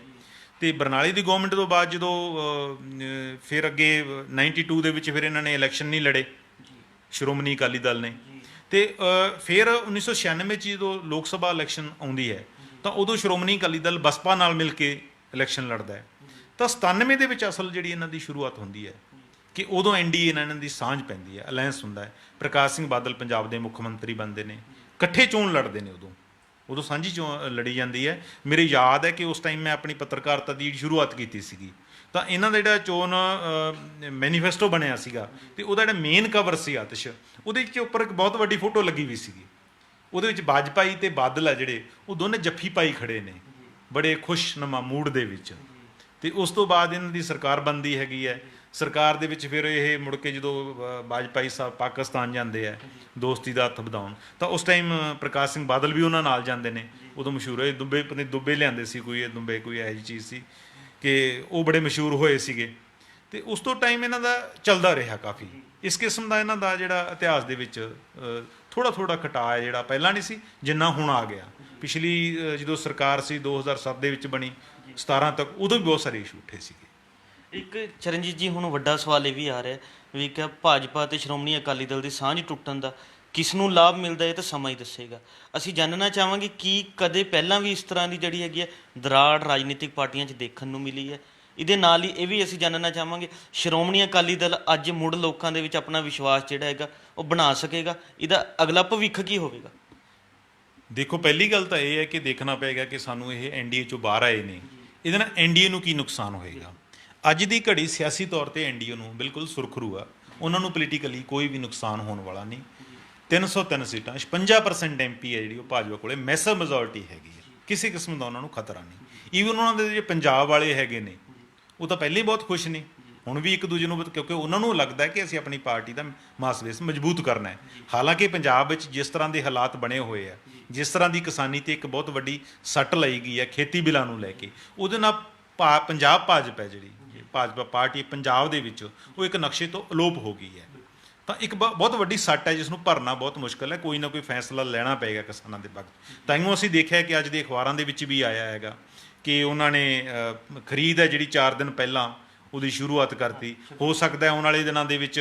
ਤੇ ਬਰਨਾਲੇ ਦੀ ਗਵਰਨਮੈਂਟ ਤੋਂ ਬਾਅਦ ਜਦੋਂ ਫਿਰ ਅੱਗੇ 92 ਦੇ ਵਿੱਚ ਫਿਰ ਇਹਨਾਂ ਨੇ ਇਲੈਕਸ਼ਨ ਨਹੀਂ ਲੜੇ ਸ਼੍ਰੋਮਣੀ ਅਕਾਲੀ ਦਲ ਨੇ, ਤੇ ਫਿਰ 1996 'ਚ ਜਦੋਂ ਲੋਕ ਸਭਾ ਇਲੈਕਸ਼ਨ ਆਉਂਦੀ ਹੈ ਤਾਂ ਉਦੋਂ ਸ਼੍ਰੋਮਣੀ ਅਕਾਲੀ ਦਲ ਬਸਪਾ ਨਾਲ ਮਿਲ ਕੇ ਇਲੈਕਸ਼ਨ ਲੜਦਾ ਹੈ। ਤਾਂ 97 ਦੇ ਵਿੱਚ ਅਸਲ ਜਿਹੜੀ ਇਹਨਾਂ ਦੀ ਸ਼ੁਰੂਆਤ ਹੁੰਦੀ ਹੈ ਕਿ ਉਦੋਂ ਐਨਡੀਏ ਇਹਨਾਂ ਦੀ ਸਾਂਝ ਪੈਂਦੀ ਹੈ, ਅਲਾਇੰਸ ਹੁੰਦਾ ਹੈ। ਪ੍ਰਕਾਸ਼ ਸਿੰਘ ਬਾਦਲ ਪੰਜਾਬ ਦੇ ਮੁੱਖ ਮੰਤਰੀ ਬਣਦੇ ਨੇ, ਇਕੱਠੇ ਚੋਣ ਲੜਦੇ ਨੇ, ਉਦੋਂ ਸਾਂਝੀ ਚੋਣ ਲੜੀ ਜਾਂਦੀ ਹੈ। ਮੇਰੇ ਯਾਦ ਹੈ ਕਿ ਉਸ ਟਾਈਮ ਮੈਂ ਆਪਣੀ ਪੱਤਰਕਾਰਤਾ ਦੀ ਸ਼ੁਰੂਆਤ ਕੀਤੀ ਸੀਗੀ, ਤਾਂ ਇਹਨਾਂ ਦਾ ਜਿਹੜਾ ਚੋਣ ਮੈਨੀਫੈਸਟੋ ਬਣਿਆ ਸੀਗਾ ਤੇ ਉਹਦਾ ਜਿਹੜਾ ਮੇਨ ਕਵਰ ਸੀ ਆਤਿਸ਼, ਉਹਦੇ ਵਿੱਚ ਉੱਪਰ ਇੱਕ ਬਹੁਤ ਵੱਡੀ ਫੋਟੋ ਲੱਗੀ ਹੋਈ ਸੀਗੀ। ਉਹਦੇ ਵਿੱਚ ਵਾਜਪਾਈ ਤੇ ਬਾਦਲ ਆ ਜਿਹੜੇ ਉਹ ਦੋਨੇ ਜੱਫੀ ਪਾਈ ਖੜੇ ਨੇ ਬੜੇ ਖੁਸ਼ਨੁਮਾ ਮੂਡ ਦੇ ਵਿੱਚ। ਤੇ ਉਸ ਤੋਂ ਬਾਅਦ ਇਹਨਾਂ ਦੀ ਸਰਕਾਰ ਬਣਦੀ ਹੈਗੀ ਹੈ। ਸਰਕਾਰ ਦੇ ਵਿੱਚ ਫਿਰ ਇਹ ਮੁੜ ਕੇ ਜਦੋਂ ਵਾਜਪਾਈ ਸਾਹਿਬ ਪਾਕਿਸਤਾਨ ਜਾਂਦੇ ਆ ਦੋਸਤੀ ਦਾ ਹੱਥ ਵਧਾਉਣ, ਤਾਂ ਉਸ ਟਾਈਮ ਪ੍ਰਕਾਸ਼ ਸਿੰਘ ਬਾਦਲ ਵੀ ਉਹਨਾਂ ਨਾਲ ਜਾਂਦੇ ਨੇ। ਉਦੋਂ ਮਸ਼ਹੂਰ ਹੋਏ ਦੁੱਬੇ, ਪਤਾ ਦੁੱਬੇ ਲਿਆਂਦੇ ਸੀ ਕੋਈ, ਇਹ ਦੁੱਬੇ ਕੋਈ ਇਹੋ ਜਿਹੀ ਚੀਜ਼ ਸੀ ਕਿ ਉਹ ਬੜੇ ਮਸ਼ਹੂਰ ਹੋਏ ਸੀਗੇ। ਤੇ ਉਸ ਤੋਂ ਟਾਈਮ ਇਹਨਾਂ ਦਾ ਚੱਲਦਾ ਰਿਹਾ ਕਾਫੀ। ਇਸ ਕਿਸਮ ਦਾ ਇਹਨਾਂ ਦਾ ਜਿਹੜਾ ਇਤਿਹਾਸ ਦੇ ਵਿੱਚ ਥੋੜ੍ਹਾ ਥੋੜ੍ਹਾ ਖਟਾ ਹੈ ਜਿਹੜਾ ਪਹਿਲਾਂ ਨਹੀਂ ਸੀ ਜਿੰਨਾ ਹੁਣ ਆ ਗਿਆ। ਪਿਛਲੀ ਜਦੋਂ ਸਰਕਾਰ ਸੀ 2007 ਦੇ ਵਿੱਚ ਬਣੀ 17 ਤੱਕ, ਉਦੋਂ ਵੀ ਬਹੁਤ ਸਾਰੇ ਇਸ਼ੂ ਉੱਠੇ ਸੀਗੇ। ਇੱਕ ਚਰਨਜੀਤ ਜੀ ਹੁਣ ਵੱਡਾ ਸਵਾਲ ਇਹ ਵੀ ਆ ਰਿਹਾ ਵੀ ਕਿ ਭਾਜਪਾ ਤੇ ਸ਼੍ਰੋਮਣੀ ਅਕਾਲੀ ਦਲ ਦੀ ਸਾਂਝ ਟੁੱਟਣ ਦਾ ਕਿਸ ਨੂੰ ਲਾਭ ਮਿਲਦਾ ਹੈ ਤਾਂ ਸਮਾਂ ਹੀ ਦੱਸੇਗਾ। ਅਸੀਂ ਜਾਣਨਾ ਚਾਹਾਂਗੇ ਕਿ ਕਦੇ ਪਹਿਲਾਂ ਵੀ ਇਸ ਤਰ੍ਹਾਂ ਦੀ ਜਿਹੜੀ ਹੈਗੀ ਹੈ ਦਰਾੜ ਰਾਜਨੀਤਿਕ ਪਾਰਟੀਆਂ 'ਚ ਦੇਖਣ ਨੂੰ ਮਿਲੀ ਹੈ। ਇਹਦੇ ਨਾਲ ਹੀ ਇਹ ਵੀ ਅਸੀਂ ਜਾਣਨਾ ਚਾਹਾਂਗੇ ਸ਼੍ਰੋਮਣੀ ਅਕਾਲੀ ਦਲ ਅੱਜ ਮੁੜ ਲੋਕਾਂ ਦੇ ਵਿੱਚ ਆਪਣਾ ਵਿਸ਼ਵਾਸ ਜਿਹੜਾ ਹੈਗਾ ਉਹ ਬਣਾ ਸਕੇਗਾ, ਇਹਦਾ ਅਗਲਾ ਭਵਿੱਖ ਕੀ ਹੋਵੇਗਾ? ਦੇਖੋ, ਪਹਿਲੀ ਗੱਲ ਤਾਂ ਇਹ ਹੈ ਕਿ ਦੇਖਣਾ ਪਏਗਾ ਕਿ ਸਾਨੂੰ ਇਹ ਐਨਡੀਏ 'ਚੋਂ ਬਾਹਰ ਆਏ ਨੇ, ਇਹਦੇ ਨਾਲ ਐਨਡੀਏ ਨੂੰ ਕੀ ਨੁਕਸਾਨ ਹੋਏਗਾ। ਅੱਜ ਦੀ ਘੜੀ ਸਿਆਸੀ ਤੌਰ ਤੇ ਐਨਡੀਏ ਨੂੰ ਬਿਲਕੁਲ ਸੁਰਖਰੂ ਆ, ਉਹਨਾਂ ਨੂੰ ਪੋਲੀਟੀਕਲੀ ਕੋਈ ਵੀ ਨੁਕਸਾਨ ਹੋਣ ਵਾਲਾ ਨਹੀਂ। 303 ਸੀਟਾਂ 56% ਐਮਪੀ ਹੈ ਜਿਹੜੀ ਉਹ ਭਾਜਪਾ ਕੋਲੇ ਮੈਸਰ ਮੈਜੋਰਟੀ ਹੈਗੀ ਹੈ, ਕਿਸੇ ਕਿਸਮ ਦਾ ਉਹਨਾਂ ਨੂੰ ਖਤਰਾ ਨਹੀਂ। ਈਵਨ ਉਹਨਾਂ ਦੇ ਜਿਹੜੇ ਪੰਜਾਬ ਵਾਲੇ ਹੈਗੇ ਨੇ ਉਹ ਤਾਂ ਪਹਿਲਾਂ ਹੀ ਬਹੁਤ ਖੁਸ਼ ਨੇ, ਹੁਣ ਵੀ ਇੱਕ ਦੂਜੇ ਨੂੰ, ਕਿਉਂਕਿ ਉਹਨਾਂ ਨੂੰ ਲੱਗਦਾ ਕਿ ਅਸੀਂ ਆਪਣੀ ਪਾਰਟੀ ਦਾ ਮਾਸ ਬੇਸ ਮਜ਼ਬੂਤ ਕਰਨਾ ਹੈ। ਹਾਲਾਂਕਿ ਪੰਜਾਬ ਵਿੱਚ ਜਿਸ ਤਰ੍ਹਾਂ ਦੇ ਹਾਲਾਤ ਬਣੇ ਹੋਏ ਆ, ਜਿਸ ਤਰ੍ਹਾਂ ਦੀ ਕਿਸਾਨੀ ਤੇ ਇੱਕ ਬਹੁਤ ਵੱਡੀ ਸੱਟ ਲਾਈ ਗਈ ਹੈ ਖੇਤੀ ਬਿੱਲਾਂ ਨੂੰ ਲੈ ਕੇ, ਉਹਦੇ ਨਾਲ ਪੰਜਾਬ ਭਾਜਪਾ ਜਿਹੜੀ ਭਾਜਪਾ ਪਾਰਟੀ ਪੰਜਾਬ ਦੇ ਵਿੱਚ ਉਹ ਇੱਕ ਨਕਸ਼ੇ ਤੋਂ ਅਲੋਪ ਹੋ ਗਈ ਹੈ। ਤਾਂ ਇੱਕ ਬਹੁਤ ਵੱਡੀ ਸੱਟ ਹੈ ਜਿਸ ਨੂੰ ਭਰਨਾ ਬਹੁਤ ਮੁਸ਼ਕਿਲ ਹੈ। ਕੋਈ ਨਾ ਕੋਈ ਫੈਸਲਾ ਲੈਣਾ ਪਏਗਾ ਕਿਸਾਨਾਂ ਦੇ ਪੱਖ। ਤਾਈਓ ਅਸੀਂ ਦੇਖਿਆ ਕਿ ਅੱਜ ਦੇ ਅਖਬਾਰਾਂ ਦੇ ਵਿੱਚ ਵੀ ਆਇਆ ਹੈਗਾ ਕਿ ਉਹਨਾਂ ਨੇ ਖਰੀਦ ਹੈ ਜਿਹੜੀ 4 ਦਿਨ ਪਹਿਲਾਂ ਉਹਦੀ ਸ਼ੁਰੂਆਤ ਕਰਤੀ। ਹੋ ਸਕਦਾ ਆਉਣ ਵਾਲੇ ਦਿਨਾਂ ਦੇ ਵਿੱਚ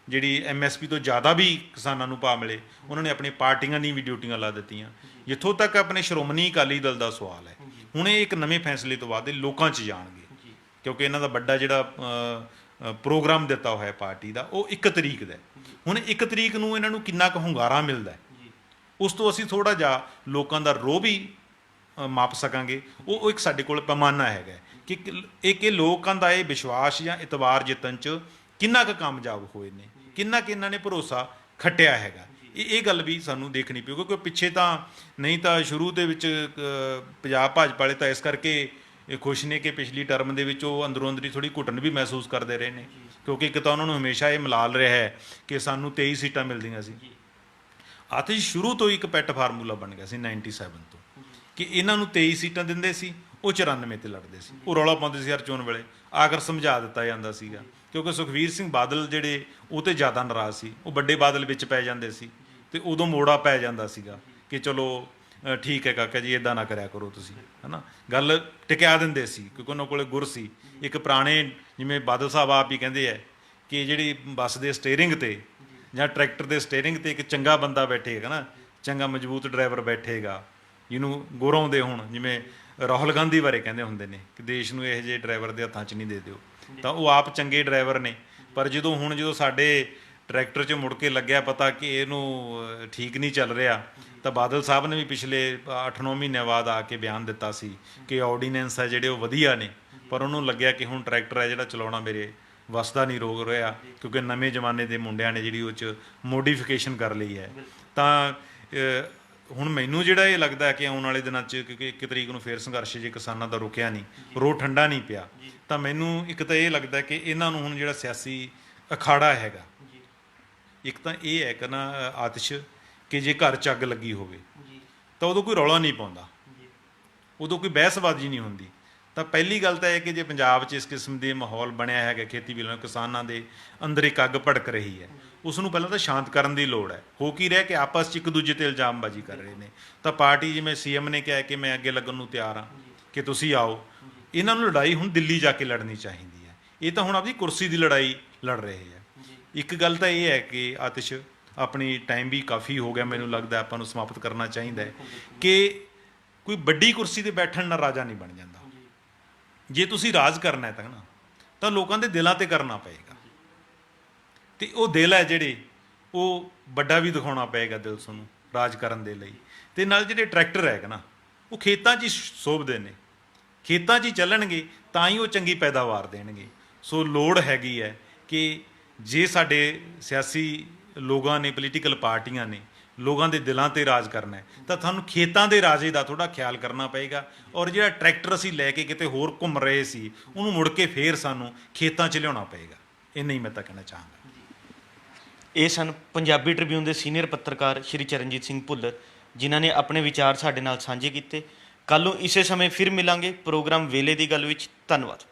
ਜਿਹੜੀ ਐਮਐਸਪੀ ਤੋਂ ਜ਼ਿਆਦਾ ਵੀ ਕਿਸਾਨਾਂ ਨੂੰ ਭਾਅ ਮਿਲੇ। ਉਹਨਾਂ ਨੇ ਆਪਣੀ ਪਾਰਟੀਆਂ ਦੀ ਵੀ ਡਿਊਟੀਆਂ ਲਾ ਦਿੱਤੀਆਂ। ਜਿੱਥੋਂ ਤੱਕ ਆਪਣੇ ਸ਼੍ਰੋਮਣੀ ਅਕਾਲੀ ਦਲ ਦਾ ਸਵਾਲ ਹੈ, ਹੁਣ ਇਹ ਇੱਕ ਨਵੇਂ ਫੈਸਲੇ ਤੋਂ ਬਾਅਦ ਇਹ ਲੋਕਾਂ 'ਚ ਜਾਣਗੇ, ਕਿਉਂਕਿ ਇਹਨਾਂ ਦਾ ਵੱਡਾ ਜਿਹੜਾ ਪ੍ਰੋਗਰਾਮ ਦਿੱਤਾ ਹੋਇਆ ਪਾਰਟੀ ਦਾ ਉਹ 1 ਤਰੀਕ ਦਾ। ਹੁਣ 1 ਤਰੀਕ ਨੂੰ ਇਹਨਾਂ ਨੂੰ ਕਿੰਨਾ ਕੁ ਹੁੰਗਾਰਾ ਮਿਲਦਾ, ਉਸ ਤੋਂ ਅਸੀਂ ਥੋੜ੍ਹਾ ਜਿਹਾ ਲੋਕਾਂ ਦਾ ਰੋਹ ਵੀ ਮਾਪ ਸਕਾਂਗੇ। ਉਹ ਇੱਕ ਸਾਡੇ ਕੋਲ ਪੈਮਾਨਾ ਹੈਗਾ ਕਿ ਲੋਕਾਂ ਦਾ ਇਹ ਵਿਸ਼ਵਾਸ ਜਾਂ ਇਤਬਾਰ ਜਿੱਤਣ 'ਚ ਕਿੰਨਾ ਕੁ ਕਾਮਯਾਬ ਹੋਏ ਨੇ, ਕਿੰਨਾ ਕੁ ਇਹਨਾਂ ਨੇ ਭਰੋਸਾ ਖੱਟਿਆ ਹੈਗਾ। ਇਹ ਗੱਲ ਵੀ ਸਾਨੂੰ ਦੇਖਣੀ ਪਊ, ਕਿਉਂਕਿ ਪਿੱਛੇ ਤਾਂ ਨਹੀਂ ਤਾਂ ਸ਼ੁਰੂ ਦੇ ਵਿੱਚ ਪੰਜਾਬ ਭਾਜਪਾ ਵਾਲੇ ਤਾਂ ਇਸ ਕਰਕੇ ਇਹ ਖੁਸ਼ ਨੇ ਕਿ ਪਿਛਲੀ ਟਰਮ ਦੇ ਵਿੱਚ ਉਹ ਅੰਦਰੋਂ ਅੰਦਰੀ ਥੋੜ੍ਹੀ ਘੁਟਨ ਵੀ ਮਹਿਸੂਸ ਕਰਦੇ ਰਹੇ ਨੇ, ਕਿਉਂਕਿ ਇੱਕ ਤਾਂ ਉਹਨਾਂ ਨੂੰ ਹਮੇਸ਼ਾ ਇਹ ਮਲਾਲ ਰਿਹਾ ਹੈ ਕਿ ਸਾਨੂੰ 23 ਸੀਟਾਂ ਮਿਲਦੀਆਂ ਸੀ। ਆਤਿਸ਼ ਸ਼ੁਰੂ ਤੋਂ ਇੱਕ ਪੈਟ ਫਾਰਮੂਲਾ ਬਣ ਗਿਆ ਸੀ 97 ਤੋਂ ਕਿ ਇਹਨਾਂ ਨੂੰ 23 ਸੀਟਾਂ ਦਿੰਦੇ ਸੀ, ਉਹ 94 ਤੇ ਲੜਦੇ ਸੀ। ਉਹ ਰੌਲਾ ਪਾਉਂਦੇ ਸੀ ਹਰ ਚੋਣ ਵੇਲੇ, ਆਖਰ ਸਮਝਾ ਦਿੱਤਾ ਜਾਂਦਾ ਸੀਗਾ, ਕਿਉਂਕਿ ਸੁਖਬੀਰ ਸਿੰਘ ਬਾਦਲ ਜਿਹੜੇ ਉਹ ਤੇ ਜ਼ਿਆਦਾ ਨਾਰਾਜ਼ ਸੀ। ਉਹ ਵੱਡੇ ਬਾਦਲ ਵਿੱਚ ਪੈ ਜਾਂਦੇ ਸੀ ਤੇ ਉਦੋਂ ਮੋੜਾ ਪੈ ਜਾਂਦਾ ਸੀਗਾ ਕਿ ਚਲੋ ਠੀਕ ਹੈ ਕਾਕਾ ਜੀ, ਇੱਦਾਂ ਨਾ ਕਰਿਆ ਕਰੋ ਤੁਸੀਂ, ਹੈ ਨਾ, ਗੱਲ ਟਿਕਿਆ ਦਿੰਦੇ ਸੀ ਕਿਉਂਕਿ ਉਹਨਾਂ ਕੋਲੇ ਗੁਰ ਸੀ। ਇੱਕ ਪੁਰਾਣੇ ਜਿਵੇਂ ਬਾਦਲ ਸਾਹਿਬ ਆਪ ਹੀ ਕਹਿੰਦੇ ਹੈ ਕਿ ਜਿਹੜੀ ਬੱਸ ਦੇ ਸਟੀਅਰਿੰਗ 'ਤੇ ਜਾਂ ਟਰੈਕਟਰ ਦੇ ਸਟੀਅਰਿੰਗ ਤੇ ਇੱਕ ਚੰਗਾ ਬੰਦਾ ਬੈਠੇਗਾ ਨਾ, ਚੰਗਾ ਮਜ਼ਬੂਤ ਡਰਾਈਵਰ ਬੈਠੇਗਾ ਜਿਹਨੂੰ ਗੁਰਾਉਂਦੇ ਹੋਣ, ਜਿਵੇਂ ਰਾਹੁਲ ਗਾਂਧੀ ਬਾਰੇ ਕਹਿੰਦੇ ਹੁੰਦੇ ਨੇ ਕਿ ਦੇਸ਼ ਨੂੰ ਇਹੋ ਜਿਹੇ ਡਰਾਈਵਰ ਦੇ ਹੱਥਾਂ 'ਚ ਨਹੀਂ ਦੇ ਦਿਓ, ਤਾਂ ਉਹ ਆਪ ਚੰਗੇ ਡਰਾਈਵਰ ਨੇ। ਪਰ ਜਦੋਂ ਸਾਡੇ ਟਰੈਕਟਰ 'ਚ ਮੁੜ ਕੇ ਲੱਗਿਆ ਪਤਾ ਕਿ ਇਹਨੂੰ ਠੀਕ ਨਹੀਂ ਚੱਲ ਰਿਹਾ, ਤਾਂ ਬਾਦਲ ਸਾਹਿਬ ਨੇ ਵੀ ਪਿਛਲੇ 8-9 ਮਹੀਨਿਆਂ ਬਾਅਦ ਆ ਕੇ ਬਿਆਨ ਦਿੱਤਾ ਸੀ ਕਿ ਆਰਡੀਨੈਂਸ ਹੈ ਜਿਹੜੇ ਉਹ ਵਧੀਆ ਨੇ, ਪਰ ਉਹਨੂੰ ਲੱਗਿਆ ਕਿ ਹੁਣ ਟਰੈਕਟਰ ਹੈ ਜਿਹੜਾ ਚਲਾਉਣਾ ਮੇਰੇ ਵੱਸ ਦਾ ਨਹੀਂ ਰੋਕ ਰਿਹਾ, ਕਿਉਂਕਿ ਨਵੇਂ ਜ਼ਮਾਨੇ ਦੇ ਮੁੰਡਿਆਂ ਨੇ ਜਿਹੜੀ ਉਹ 'ਚ ਮੋਡੀਫਿਕੇਸ਼ਨ ਕਰ ਲਈ ਹੈ। ਤਾਂ ਹੁਣ ਮੈਨੂੰ ਜਿਹੜਾ ਇਹ ਲੱਗਦਾ ਕਿ ਆਉਣ ਵਾਲੇ ਦਿਨਾਂ 'ਚ, ਕਿਉਂਕਿ 1 ਤਰੀਕ ਨੂੰ ਫੇਰ ਸੰਘਰਸ਼ ਜੇ ਕਿਸਾਨਾਂ ਦਾ ਰੁਕਿਆ ਨਹੀਂ, ਰੋਹ ਠੰਡਾ ਨਹੀਂ ਪਿਆ, ਤਾਂ ਮੈਨੂੰ ਇੱਕ ਤਾਂ ਇਹ ਲੱਗਦਾ ਕਿ ਇਹਨਾਂ ਨੂੰ ਹੁਣ ਜਿਹੜਾ ਸਿਆਸੀ ਅਖਾੜਾ ਹੈਗਾ, ਇੱਕ ਤਾਂ ਇਹ ਹੈ ਕਿ ਨਾ ਆਤਿਸ਼, ਕਿ ਜੇ ਘਰ 'ਚ ਅੱਗ ਲੱਗੀ ਹੋਵੇ ਤਾਂ ਉਦੋਂ ਕੋਈ ਰੌਲਾ ਨਹੀਂ ਪਾਉਂਦਾ, ਉਦੋਂ ਕੋਈ ਬਹਿਸਬਾਜ਼ੀ ਨਹੀਂ ਹੁੰਦੀ। ਤਾਂ ਪਹਿਲੀ ਗੱਲ ਤਾਂ ਇਹ ਕਿ ਜੇ ਪੰਜਾਬ 'ਚ ਇਸ ਕਿਸਮ ਦੇ ਮਾਹੌਲ ਬਣਿਆ ਹੈਗਾ, ਖੇਤੀ ਵੱਲੋਂ ਕਿਸਾਨਾਂ ਦੇ ਅੰਦਰ ਇੱਕ ਅੱਗ ਭੜਕ ਰਹੀ ਹੈ, ਉਸ ਨੂੰ ਪਹਿਲਾਂ ਤਾਂ ਸ਼ਾਂਤ ਕਰਨ ਦੀ ਲੋੜ ਹੈ। ਹੋ ਕੀ ਰਿਹਾ ਕਿ ਆਪਸ 'ਚ ਇੱਕ ਦੂਜੇ 'ਤੇ ਇਲਜ਼ਾਮਬਾਜ਼ੀ ਕਰ ਰਹੇ ਨੇ, ਤਾਂ ਪਾਰਟੀ ਜਿਵੇਂ CM ਨੇ ਕਿਹਾ ਕਿ ਮੈਂ ਅੱਗੇ ਲੱਗਣ ਨੂੰ ਤਿਆਰ ਹਾਂ, ਕਿ ਤੁਸੀਂ ਆਓ, ਇਹਨਾਂ ਨੂੰ ਲੜਾਈ ਹੁਣ ਦਿੱਲੀ ਜਾ ਕੇ ਲੜਨੀ ਚਾਹੀਦੀ ਹੈ। ਇਹ ਤਾਂ ਹੁਣ ਆਪਣੀ ਕੁਰਸੀ ਦੀ ਲੜਾਈ ਲੜ ਰਹੇ ਹੈ। ਇੱਕ ਗੱਲ ਤਾਂ ਇਹ ਹੈ ਕਿ ਆਤਿਸ਼, ਆਪਣੀ ਟਾਈਮ ਵੀ ਕਾਫੀ ਹੋ ਗਿਆ, ਮੈਨੂੰ ਲੱਗਦਾ ਆਪਾਂ ਨੂੰ ਸਮਾਪਤ ਕਰਨਾ ਚਾਹੀਦਾ ਹੈ ਕਿ ਕੋਈ ਵੱਡੀ ਕੁਰਸੀ 'ਤੇ ਬੈਠਣ ਨਾਲ ਰਾਜਾ ਨਹੀਂ ਬਣ ਜਾਂਦਾ। ਜੇ ਤੁਸੀਂ ਰਾਜ ਕਰਨਾ ਹੈ ਤਾਂ ਲੋਕਾਂ ਦੇ ਦਿਲਾਂ 'ਤੇ ਕਰਨਾ ਪਏਗਾ, ਅਤੇ ਉਹ ਦਿਲ ਹੈ ਜਿਹੜੇ ਉਹ ਵੱਡਾ ਵੀ ਦਿਖਾਉਣਾ ਪਏਗਾ ਦਿਲ ਤੁਹਾਨੂੰ ਰਾਜ ਕਰਨ ਦੇ ਲਈ। ਅਤੇ ਨਾਲ ਜਿਹੜੇ ਟਰੈਕਟਰ ਹੈਗੇ ਨਾ, ਉਹ ਖੇਤਾਂ 'ਚ ਹੀ ਸ਼ੋਭਦੇ ਨੇ, ਖੇਤਾਂ 'ਚ ਹੀ ਚੱਲਣਗੇ ਤਾਂ ਹੀ ਉਹ ਚੰਗੀ ਪੈਦਾਵਾਰ ਦੇਣਗੇ। ਸੋ ਲੋੜ ਹੈਗੀ ਹੈ ਕਿ ਜੇ ਸਾਡੇ ਸਿਆਸੀ ਲੋਕਾਂ ਨੇ, ਪੋਲੀਟੀਕਲ ਪਾਰਟੀਆਂ ਨੇ ਲੋਕਾਂ ਦੇ ਦਿਲਾਂ 'ਤੇ ਰਾਜ ਕਰਨਾ ਹੈ, ਤਾਂ ਤੁਹਾਨੂੰ ਖੇਤਾਂ ਦੇ ਰਾਜੇ ਦਾ ਥੋੜ੍ਹਾ ਖਿਆਲ ਕਰਨਾ ਪਏਗਾ। ਔਰ ਜਿਹੜਾ ਟਰੈਕਟਰ ਅਸੀਂ ਲੈ ਕੇ ਕਿਤੇ ਹੋਰ ਘੁੰਮ ਰਹੇ ਸੀ, ਉਹਨੂੰ ਮੁੜ ਕੇ ਫੇਰ ਸਾਨੂੰ ਖੇਤਾਂ 'ਚ ਲਿਆਉਣਾ ਪਏਗਾ। ਇੰਨਾ ਹੀ ਮੈਂ ਤਾਂ ਕਹਿਣਾ ਚਾਹਾਂਗਾ। ਇਹ ਸਨ ਪੰਜਾਬੀ ਟ੍ਰਿਬਿਊਨ ਦੇ ਸੀਨੀਅਰ ਪੱਤਰਕਾਰ ਸ਼੍ਰੀ ਚਰਨਜੀਤ ਸਿੰਘ ਭੁੱਲਰ, ਜਿਨ੍ਹਾਂ ਨੇ ਆਪਣੇ ਵਿਚਾਰ ਸਾਡੇ ਨਾਲ ਸਾਂਝੇ ਕੀਤੇ। ਕੱਲ੍ਹ ਨੂੰ ਇਸੇ ਸਮੇਂ ਫਿਰ ਮਿਲਾਂਗੇ ਪ੍ਰੋਗਰਾਮ ਵੇਲੇ ਦੀ ਗੱਲ ਵਿੱਚ। ਧੰਨਵਾਦ।